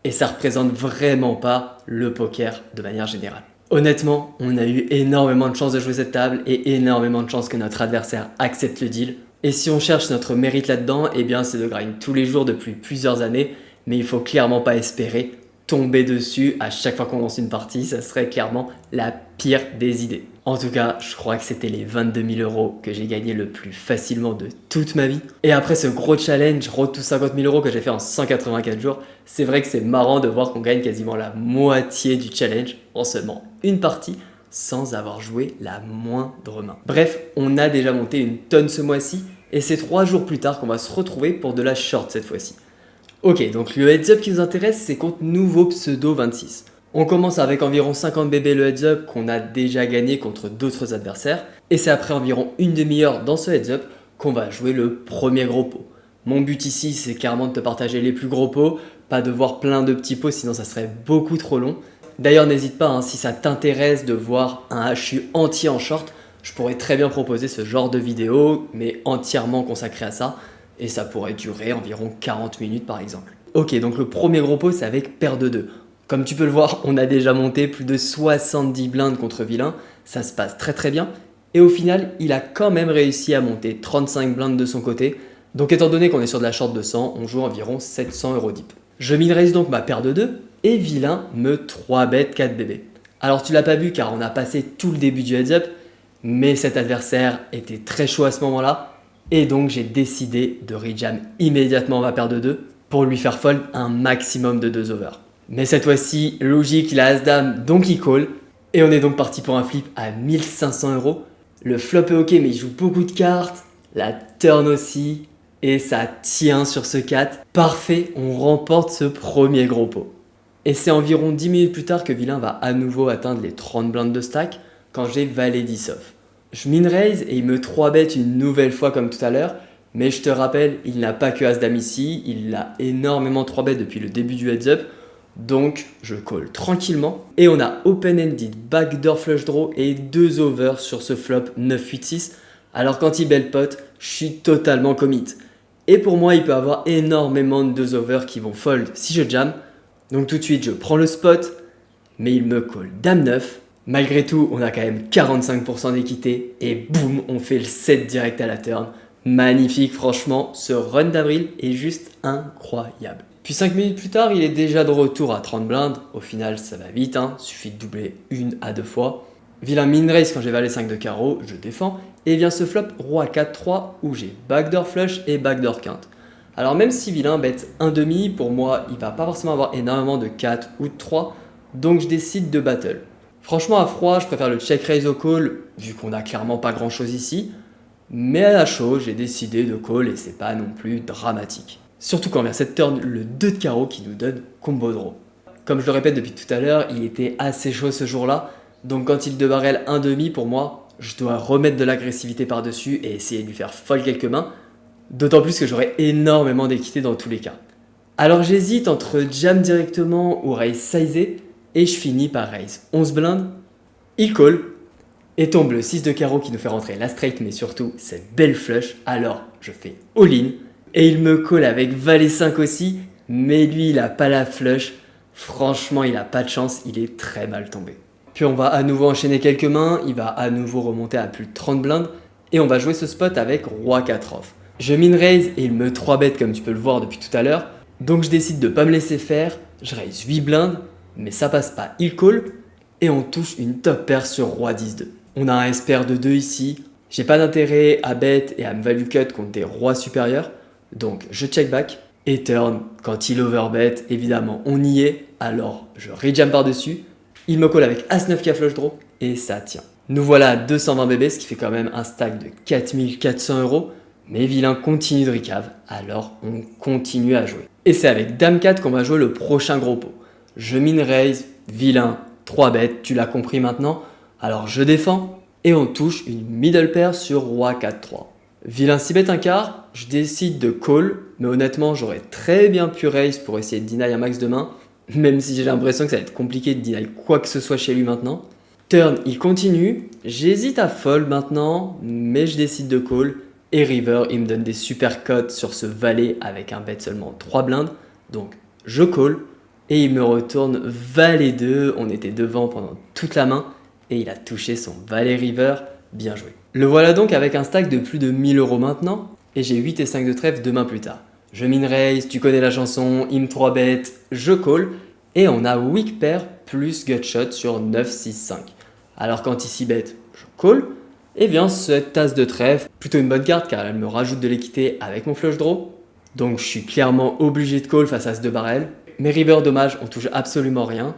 et ça représente vraiment pas le poker de manière générale. Honnêtement, on a eu énormément de chance de jouer cette table et énormément de chance que notre adversaire accepte le deal. Et si on cherche notre mérite là-dedans, eh bien c'est de grind tous les jours depuis plusieurs années, mais il faut clairement pas espérer tomber dessus à chaque fois qu'on lance une partie, ça serait clairement la pire des idées. En tout cas, je crois que c'était les 22 000 euros que j'ai gagné le plus facilement de toute ma vie. Et après ce gros challenge, road to 50 000 euros que j'ai fait en 184 jours, c'est vrai que c'est marrant de voir qu'on gagne quasiment la moitié du challenge en seulement une partie sans avoir joué la moindre main. Bref, on a déjà monté une tonne ce mois-ci et c'est 3 jours plus tard qu'on va se retrouver pour de la short cette fois-ci. Ok, donc le heads up qui nous intéresse, c'est contre nouveau pseudo 26. On commence avec environ 50 BB le heads up qu'on a déjà gagné contre d'autres adversaires. Et c'est après environ une demi-heure dans ce heads up qu'on va jouer le premier gros pot. Mon but ici, c'est clairement de te partager les plus gros pots, pas de voir plein de petits pots, sinon ça serait beaucoup trop long. D'ailleurs, n'hésite pas, si ça t'intéresse de voir un HU entier en short, je pourrais très bien proposer ce genre de vidéo, mais entièrement consacré à ça. Et ça pourrait durer environ 40 minutes par exemple. Ok, donc le premier gros pot c'est avec paire de 2. Comme tu peux le voir, on a déjà monté plus de 70 blindes contre Vilain. Ça se passe très très bien. Et au final, il a quand même réussi à monter 35 blindes de son côté. Donc étant donné qu'on est sur de la short de 100, on joue environ 700 euros deep. Je min raise donc ma paire de 2 et Vilain me 3-bet 4 BB. Alors tu l'as pas vu car on a passé tout le début du heads up, mais cet adversaire était très chaud à ce moment-là. Et donc j'ai décidé de rejam immédiatement ma paire de 2 pour lui faire fold un maximum de 2 over. Mais cette fois-ci, logique, il a As-Dame, donc il call. Et on est donc parti pour un flip à 1500 euros. Le flop est ok, mais il joue beaucoup de cartes. La turn aussi. Et ça tient sur ce 4. Parfait, on remporte ce premier gros pot. Et c'est environ 10 minutes plus tard que Vilain va à nouveau atteindre les 30 blindes de stack quand j'ai valet 10 off. Je min raise et il me 3-bet une nouvelle fois comme tout à l'heure, mais je te rappelle, il n'a pas que As-Dame ici, il l'a énormément 3-bet depuis le début du heads up, donc je call tranquillement. Et on a open-ended, backdoor flush draw et 2 overs sur ce flop 9-8-6, alors quand il belle pot, je suis totalement commit. Et pour moi, il peut avoir énormément de 2 overs qui vont fold si je jam, donc tout de suite je prends le spot, mais il me call Dame 9, Malgré tout, on a quand même 45% d'équité et boum, on fait le 7 direct à la turn. Magnifique, franchement, ce run d'avril est juste incroyable. Puis 5 minutes plus tard, il est déjà de retour à 30 blindes. Au final, ça va vite, suffit de doubler 1 à 2 fois. Vilain min raise quand j'ai valet 5 de carreau, je défends. Et vient ce flop roi 4-3 où j'ai backdoor flush et backdoor quinte. Alors même si vilain bête 1/2, pour moi, il va pas forcément avoir énormément de 4 ou de 3. Donc je décide de battle. Franchement, à froid, je préfère le check raise au call, vu qu'on a clairement pas grand chose ici. Mais à la chaude, j'ai décidé de call et c'est pas non plus dramatique. Surtout quand vient cette turn le 2 de carreau qui nous donne combo draw. Comme je le répète depuis tout à l'heure, il était assez chaud ce jour-là. Donc quand il de barrel 1/2 pour moi, je dois remettre de l'agressivité par-dessus et essayer de lui faire folle quelques mains. D'autant plus que j'aurai énormément d'équité dans tous les cas. Alors j'hésite entre jam directement ou raise sizé et je finis par raise 11 blindes. Il call et tombe le 6 de carreau qui nous fait rentrer la straight mais surtout cette belle flush. Alors je fais all-in et il me call avec valet 5 aussi, mais lui il a pas la flush. Franchement il a pas de chance, il est très mal tombé. Puis on va à nouveau enchaîner quelques mains, il va à nouveau remonter à plus de 30 blindes et on va jouer ce spot avec roi 4 off. Je min raise et il me 3 bet comme tu peux le voir depuis tout à l'heure, donc je décide de pas me laisser faire, je raise 8 blindes, mais ça passe pas, il call et on touche une top pair sur roi 10-2. On a un SPR de 2 ici, j'ai pas d'intérêt à bet et à me value cut contre des rois supérieurs, donc je check back et turn quand il overbet, évidemment on y est, alors je rejam par dessus. Il me colle avec As-9 qui a flush draw et ça tient. Nous voilà à 220 BB, ce qui fait quand même un stack de 4400 €. Mais vilain continue de recave, alors on continue à jouer. Et c'est avec Dame 4 qu'on va jouer le prochain gros pot. Je min raise, vilain, 3 bêtes, tu l'as compris maintenant. Alors je défends et on touche une middle pair sur roi 4-3. Vilain 6 bêtes un quart, je décide de call, mais honnêtement j'aurais très bien pu raise pour essayer de deny un max de main. Même si j'ai l'impression que ça va être compliqué de deny quoi que ce soit chez lui maintenant. Turn, il continue. J'hésite à fold maintenant, mais je décide de call. Et river, il me donne des super cotes sur ce valet avec un bet seulement 3 blindes. Donc je call. Et il me retourne valet 2. On était devant pendant toute la main. Et il a touché son valet river. Bien joué. Le voilà donc avec un stack de plus de 1000 € maintenant. Et j'ai 8 et 5 de trèfle 2 mains plus tard. Je min raise, tu connais la chanson, il me 3 bet, je call, et on a weak pair plus gut shot sur 9, 6, 5. Alors quand il s'y bet, je call, et vient cette tasse de trèfle, plutôt une bonne carte car elle me rajoute de l'équité avec mon flush draw. Donc je suis clairement obligé de call face à ce 2 barrel. Mais river dommage, on touche absolument rien.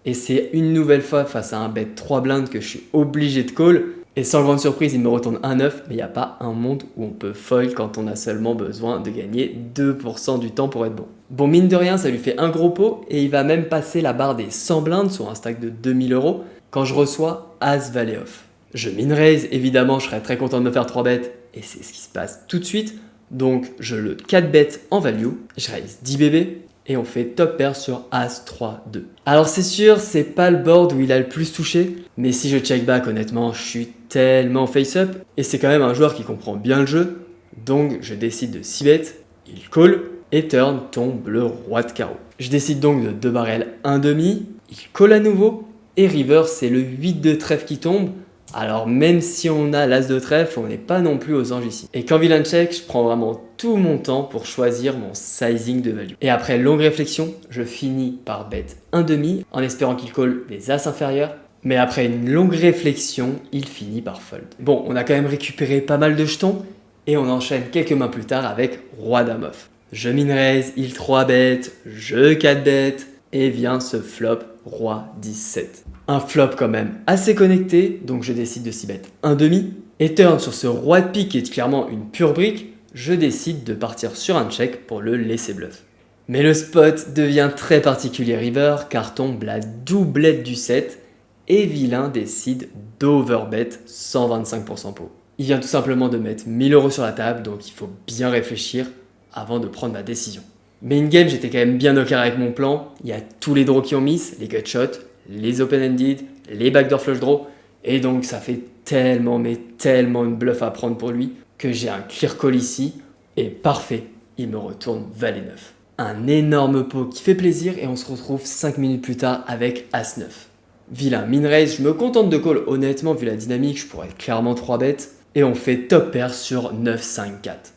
Et c'est une nouvelle fois face à un bet 3 blindes que je suis obligé de call. Et sans grande surprise, il me retourne un 9, mais il n'y a pas un monde où on peut fold quand on a seulement besoin de gagner 2% du temps pour être bon. Bon, mine de rien, ça lui fait un gros pot et il va même passer la barre des 100 blindes sur un stack de 2000 € quand je reçois As Valet off. Je min raise, évidemment, je serais très content de me faire 3 bêtes et c'est ce qui se passe tout de suite. Donc, je le 4 bet en value, je raise 10 bébés. Et on fait top pair sur As 3, 2. Alors c'est sûr, c'est pas le board où il a le plus touché, mais si je check back, honnêtement, je suis tellement face-up, et c'est quand même un joueur qui comprend bien le jeu, donc je décide de 6 bet, il call, et turn tombe le roi de carreau. Je décide donc de 2 barrel 1/2, il call à nouveau, et river c'est le 8 de trèfle qui tombe. Alors même si on a l'as de trèfle, on n'est pas non plus aux anges ici. Et quand vilain check, je prends vraiment tout mon temps pour choisir mon sizing de value. Et après longue réflexion, je finis par bet 1/2 en espérant qu'il call les as inférieurs. Mais après une longue réflexion, il finit par fold. Bon, on a quand même récupéré pas mal de jetons et on enchaîne quelques mains plus tard avec roi dame off. Je min raise, il 3 bet, je 4 bet et vient ce flop roi 17. Un flop quand même assez connecté, donc je décide de 6 bet 1/2. Et turn sur ce roi de pique qui est clairement une pure brique, je décide de partir sur un check pour le laisser bluff. Mais le spot devient très particulier river car tombe la doublette du 7 et vilain décide d'overbet 125% pot. Il vient tout simplement de mettre 1000 € sur la table, donc il faut bien réfléchir avant de prendre ma décision. Mais in-game, j'étais quand même bien au carré avec mon plan. Il y a tous les draws qui ont miss, les gut shots, les open-ended, les backdoor flush draw. Et donc ça fait tellement, mais tellement une bluff à prendre pour lui que j'ai un clear call ici. Et parfait, il me retourne valet 9. Un énorme pot qui fait plaisir et on se retrouve 5 minutes plus tard avec As 9. Vilain min raise, je me contente de call, honnêtement vu la dynamique, je pourrais clairement 3 bêtes. Et on fait top pair sur 9, 5, 4.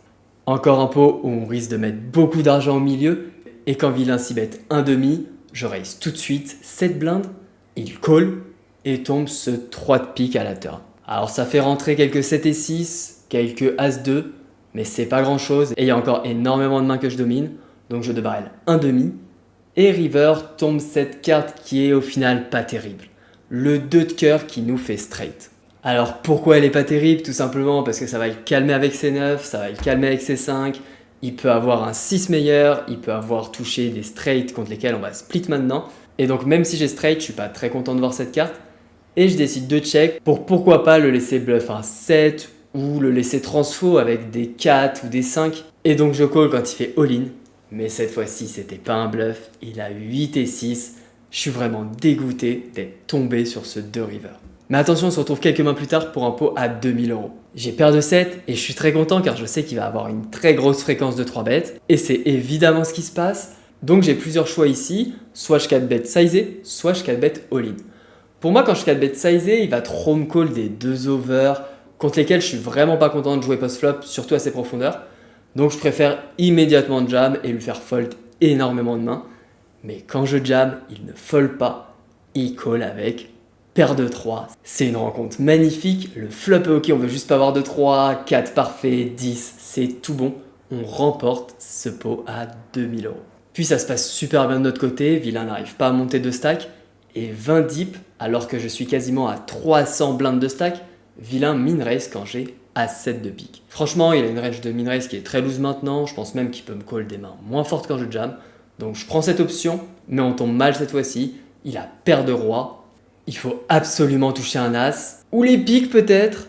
Encore un pot où on risque de mettre beaucoup d'argent au milieu, et quand vilain 6 bête 1,5, je raise tout de suite 7 blindes, il call, et tombe ce 3 de pique à la turn. Alors ça fait rentrer quelques 7 et 6, quelques As-2, mais c'est pas grand chose, et il y a encore énormément de mains que je domine, donc je barrel 1,5, et river tombe cette carte qui est au final pas terrible. Le 2 de cœur qui nous fait straight. Alors pourquoi elle est pas terrible? Tout simplement parce que ça va le calmer avec ses 9, ça va le calmer avec ses 5, il peut avoir un 6 meilleur, il peut avoir touché des straight contre lesquels on va split maintenant. Et donc même si j'ai straight, je suis pas très content de voir cette carte. Et je décide de check pour pourquoi pas le laisser bluff un 7 ou le laisser transfo avec des 4 ou des 5. Et donc je call quand il fait all-in. Mais cette fois-ci c'était pas un bluff, il a 8 et 6. Je suis vraiment dégoûté d'être tombé sur ce 2 river. Mais attention, on se retrouve quelques mains plus tard pour un pot à 2000 €. J'ai paire de 7 et je suis très content car je sais qu'il va avoir une très grosse fréquence de 3 bêtes. Et c'est évidemment ce qui se passe. Donc j'ai plusieurs choix ici, soit je 4 bet sizé, soit je 4 bet all-in. Pour moi, quand je 4 bet sizé, il va trop me call des 2 over contre lesquels je suis vraiment pas content de jouer post-flop, surtout à ses profondeurs. Donc je préfère immédiatement jam et lui faire fold énormément de mains. Mais quand je jam, il ne fold pas, il call avec paire de 3. C'est une rencontre magnifique, le flop est ok, on veut juste pas avoir de 3, 4 parfait, 10, c'est tout bon. On remporte ce pot à 2000 €. Puis ça se passe super bien de notre côté, vilain n'arrive pas à monter de stack. Et 20 deep, alors que je suis quasiment à 300 blindes de stack, vilain min raise quand j'ai As-7 de pique. Franchement, il a une range de min raise qui est très loose maintenant, je pense même qu'il peut me call des mains moins fortes quand je jam. Donc je prends cette option, mais on tombe mal cette fois-ci. Il a paire de roi. Il faut absolument toucher un as. Ou les piques peut-être.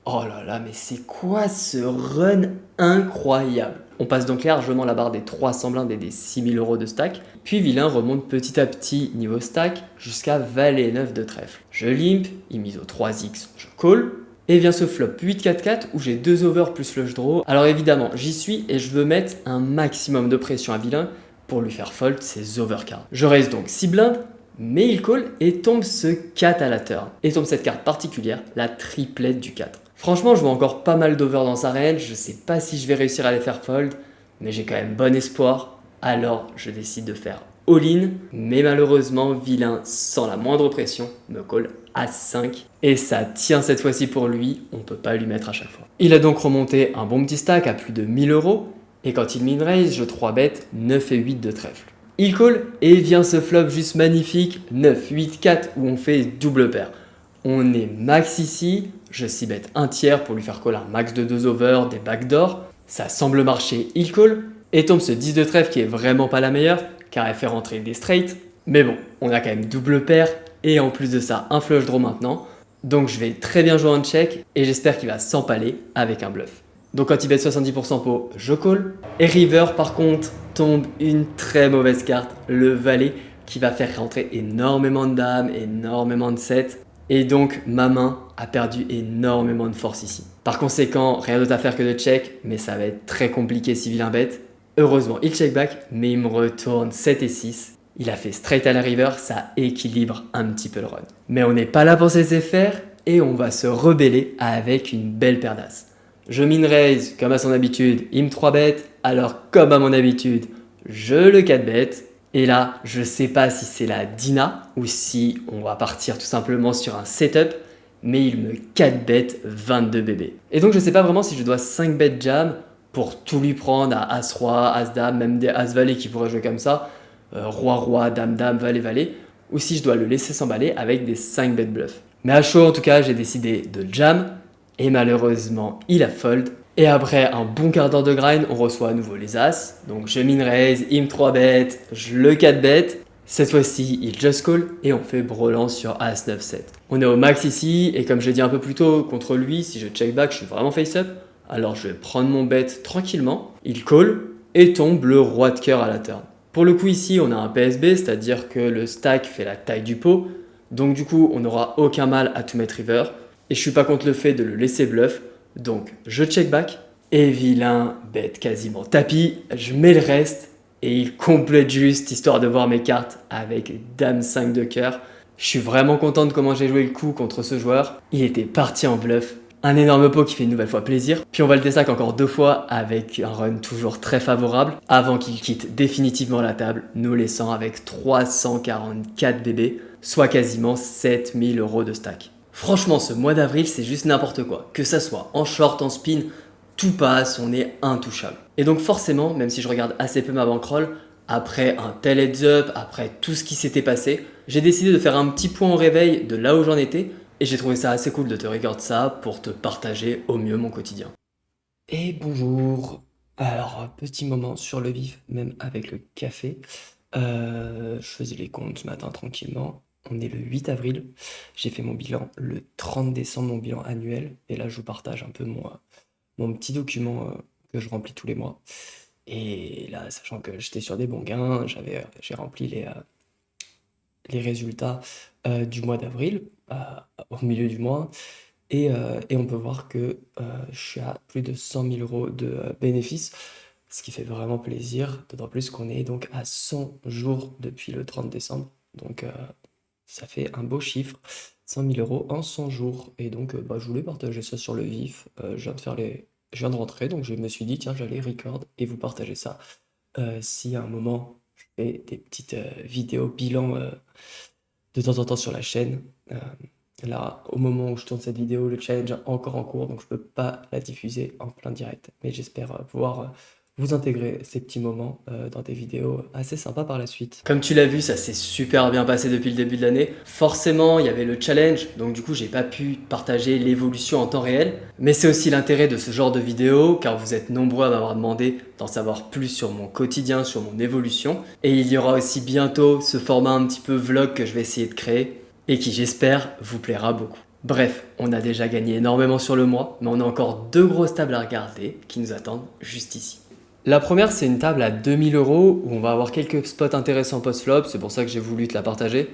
Oh là là, mais c'est quoi ce run incroyable? On passe donc largement la barre des 300 blindes et des 6000 € de stack. Puis vilain remonte petit à petit niveau stack jusqu'à valet 9 de trèfle. Je limp, il mise au 3x, je call. Et vient ce flop 8-4-4 où j'ai 2 over plus flush draw. Alors évidemment, j'y suis et je veux mettre un maximum de pression à vilain pour lui faire fold ses overcards. Je raise donc 6 blindes, mais il call et tombe ce 4 à la turn. Et tombe cette carte particulière, la triplette du 4. Franchement, je vois encore pas mal d'over dans sa range, je sais pas si je vais réussir à les faire fold, mais j'ai quand même bon espoir. Alors je décide de faire all-in, mais malheureusement, vilain, sans la moindre pression, me call à 5. Et ça tient cette fois-ci pour lui, on peut pas lui mettre à chaque fois. Il a donc remonté un bon petit stack à plus de 1000 €. Et quand il min raise, je 3 bet 9 et 8 de trèfle. Il call et vient ce flop juste magnifique, 9, 8, 4 où on fait double paire. On est max ici, je 6 bet un tiers pour lui faire call un max de 2 over, des backdoors. Ça semble marcher, il call et tombe ce 10 de trèfle qui est vraiment pas la meilleure car elle fait rentrer des straights. Mais bon, on a quand même double paire et en plus de ça un flush draw maintenant. Donc je vais très bien jouer en check et j'espère qu'il va s'empaler avec un bluff. Donc quand il bet 70% pot, je call. Et river par contre tombe une très mauvaise carte, le valet qui va faire rentrer énormément de dames, énormément de 7. Et donc ma main a perdu énormément de force ici. Par conséquent, rien d'autre à faire que de check, mais ça va être très compliqué si vilain bet. Heureusement, il check back, mais il me retourne 7 et 6. Il a fait straight à la river, ça équilibre un petit peu le run. Mais on n'est pas là pour se laisser faire et on va se rebeller avec une belle paire d'as. Je min raise comme à son habitude, il me 3 bet, alors comme à mon habitude, je le 4 bet. Et là, je sais pas si c'est la Dina ou si on va partir tout simplement sur un setup, mais il me 4 bet 22 bébés. Et donc je sais pas vraiment si je dois 5 bet jam pour tout lui prendre à As-Roi, As-Dame, même des As-Valet qui pourraient jouer comme ça, Roi-Roi, Dame-Dame, Valet-Valet, ou si je dois le laisser s'emballer avec des 5 bet bluff. Mais à chaud en tout cas, j'ai décidé de jam. Et malheureusement, il a fold. Et après un bon quart d'heure de grind, on reçoit à nouveau les as. Donc je min raise, il me 3 bet, je le 4 bet. Cette fois-ci, il just call et on fait brelan sur as 9-7. On est au max ici et comme je l'ai dit un peu plus tôt, contre lui, si je check back, je suis vraiment face up. Alors je vais prendre mon bet tranquillement. Il call et tombe le roi de cœur à la turn. Pour le coup ici, on a un PSB, c'est-à-dire que le stack fait la taille du pot. Donc du coup, on n'aura aucun mal à tout mettre river. Et je suis pas contre le fait de le laisser bluff, donc je check back, et vilain bet quasiment tapis, je mets le reste, et il complète juste, histoire de voir mes cartes, avec dame 5 de cœur. Je suis vraiment content de comment j'ai joué le coup contre ce joueur. Il était parti en bluff. Un énorme pot qui fait une nouvelle fois plaisir. Puis on va le désac encore 2 fois avec un run toujours très favorable avant qu'il quitte définitivement la table, nous laissant avec 344 bébés, soit quasiment 7000 € de stack. Franchement, ce mois d'avril, c'est juste n'importe quoi. Que ça soit en short, en spin, tout passe, on est intouchable. Et donc forcément, même si je regarde assez peu ma bankroll, après un tel heads up, après tout ce qui s'était passé, j'ai décidé de faire un petit point au réveil de là où j'en étais, et j'ai trouvé ça assez cool de te regarder ça pour te partager au mieux mon quotidien. Et bonjour. Alors, petit moment sur le vif, même avec le café. Je faisais les comptes ce matin tranquillement. On est le 8 avril. J'ai fait mon bilan le 30 décembre, mon bilan annuel. Et là, je vous partage un peu mon petit document que je remplis tous les mois. Et là, sachant que j'étais sur des bons gains, j'ai rempli les résultats du mois d'avril au milieu du mois. Et on peut voir que je suis à plus de 100 000 € de bénéfices, ce qui fait vraiment plaisir, d'autant plus qu'on est donc à 100 jours depuis le 30 décembre. Donc ça fait un beau chiffre, 100 000 € en 100 jours. Et donc je voulais partager ça sur le vif. Je viens de rentrer, donc je me suis dit, tiens, j'allais record et vous partager ça. Si à un moment, je fais des petites vidéos bilan de temps en temps sur la chaîne. Là, au moment où je tourne cette vidéo, le challenge est encore en cours, donc je peux pas la diffuser en plein direct. Mais j'espère pouvoir vous intégrer ces petits moments dans des vidéos assez sympas par la suite. Comme tu l'as vu, ça s'est super bien passé depuis le début de l'année. Forcément, il y avait le challenge, donc du coup, j'ai pas pu partager l'évolution en temps réel. Mais c'est aussi l'intérêt de ce genre de vidéo, car vous êtes nombreux à m'avoir demandé d'en savoir plus sur mon quotidien, sur mon évolution. Et il y aura aussi bientôt ce format un petit peu vlog que je vais essayer de créer et qui, j'espère, vous plaira beaucoup. Bref, on a déjà gagné énormément sur le mois, mais on a encore 2 grosses tables à regarder qui nous attendent juste ici. La première, c'est une table à 2000 € où on va avoir quelques spots intéressants post-flop, c'est pour ça que j'ai voulu te la partager.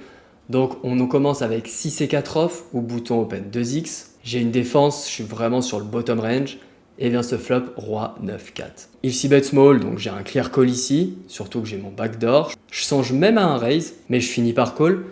Donc on commence avec 6 et 4 off ou bouton open 2x. J'ai une défense, je suis vraiment sur le bottom range. Et vient ce flop roi 9-4. Il s'y bet small, donc j'ai un clear call ici, surtout que j'ai mon backdoor. Je songe même à un raise, mais je finis par call.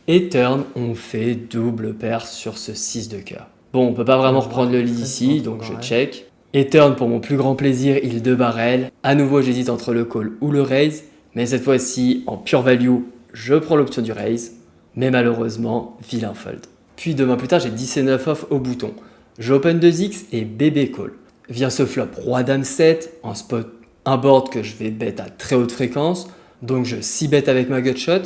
Et turn, on fait double paire sur ce 6 de cœur. Bon, on peut pas vraiment reprendre le lead ici, donc je check. Et turn, pour mon plus grand plaisir, il de barrel. À nouveau, j'hésite entre le call ou le raise. Mais cette fois-ci, en pure value, je prends l'option du raise. Mais malheureusement, vilain fold. Puis 2 mains plus tard, j'ai 10 et 9 off au bouton. J'open 2x et bébé call. Vient ce flop roi dame 7, en spot un board que je vais bet à très haute fréquence. Donc je 6 bet avec ma gut shot.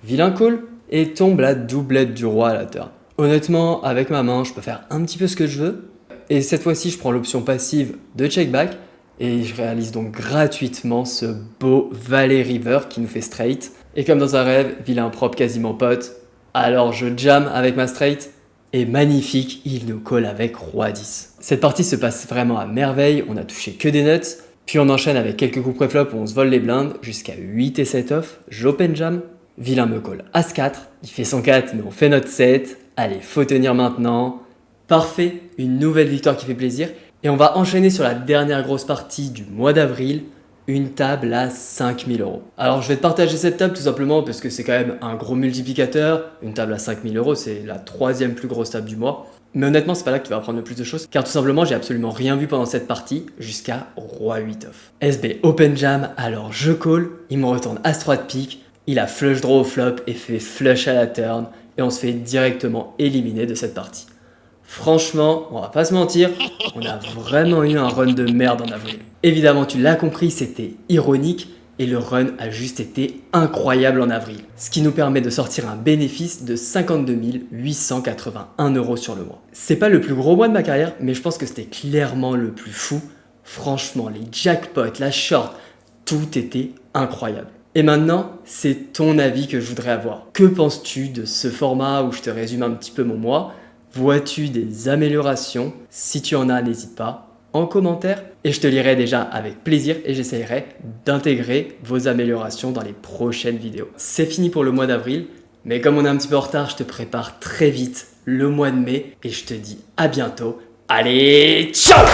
Vilain call. Et tombe la doublette du roi à la turn. Honnêtement, avec ma main, je peux faire un petit peu ce que je veux. Et cette fois-ci, je prends l'option passive de check back. Et je réalise donc gratuitement ce beau valet river qui nous fait straight. Et comme dans un rêve, vilain propre quasiment pote. Alors je jam avec ma straight. Et magnifique, il nous colle avec roi 10. Cette partie se passe vraiment à merveille. On a touché que des nuts. Puis on enchaîne avec quelques coups pré-flop où on se vole les blindes jusqu'à 8 et 7 off. J'open jam. Vilain me call As-4, il fait son 4 mais on fait notre 7. Allez, faut tenir maintenant. Parfait, une nouvelle victoire qui fait plaisir. Et on va enchaîner sur la dernière grosse partie du mois d'avril, une table à 5000 €. Alors je vais te partager cette table tout simplement parce que c'est quand même un gros multiplicateur. Une table à 5000 €, c'est la 3e plus grosse table du mois. Mais honnêtement, c'est pas là que tu vas apprendre le plus de choses, car tout simplement, j'ai absolument rien vu pendant cette partie jusqu'à roi 8 off. SB open jam, alors je call, il me retourne As-3 de pique. Il a flush draw au flop et fait flush à la turn et on se fait directement éliminer de cette partie. Franchement, on va pas se mentir, on a vraiment eu un run de merde en avril. Évidemment, tu l'as compris, c'était ironique et le run a juste été incroyable en avril. Ce qui nous permet de sortir un bénéfice de 52 881 € sur le mois. C'est pas le plus gros mois de ma carrière, mais je pense que c'était clairement le plus fou. Franchement, les jackpots, la short, tout était incroyable. Et maintenant, c'est ton avis que je voudrais avoir. Que penses-tu de ce format où je te résume un petit peu mon mois? Vois-tu des améliorations? Si tu en as, n'hésite pas en commentaire. Et je te lirai déjà avec plaisir et j'essaierai d'intégrer vos améliorations dans les prochaines vidéos. C'est fini pour le mois d'avril, mais comme on est un petit peu en retard, je te prépare très vite le mois de mai et je te dis à bientôt. Allez, ciao!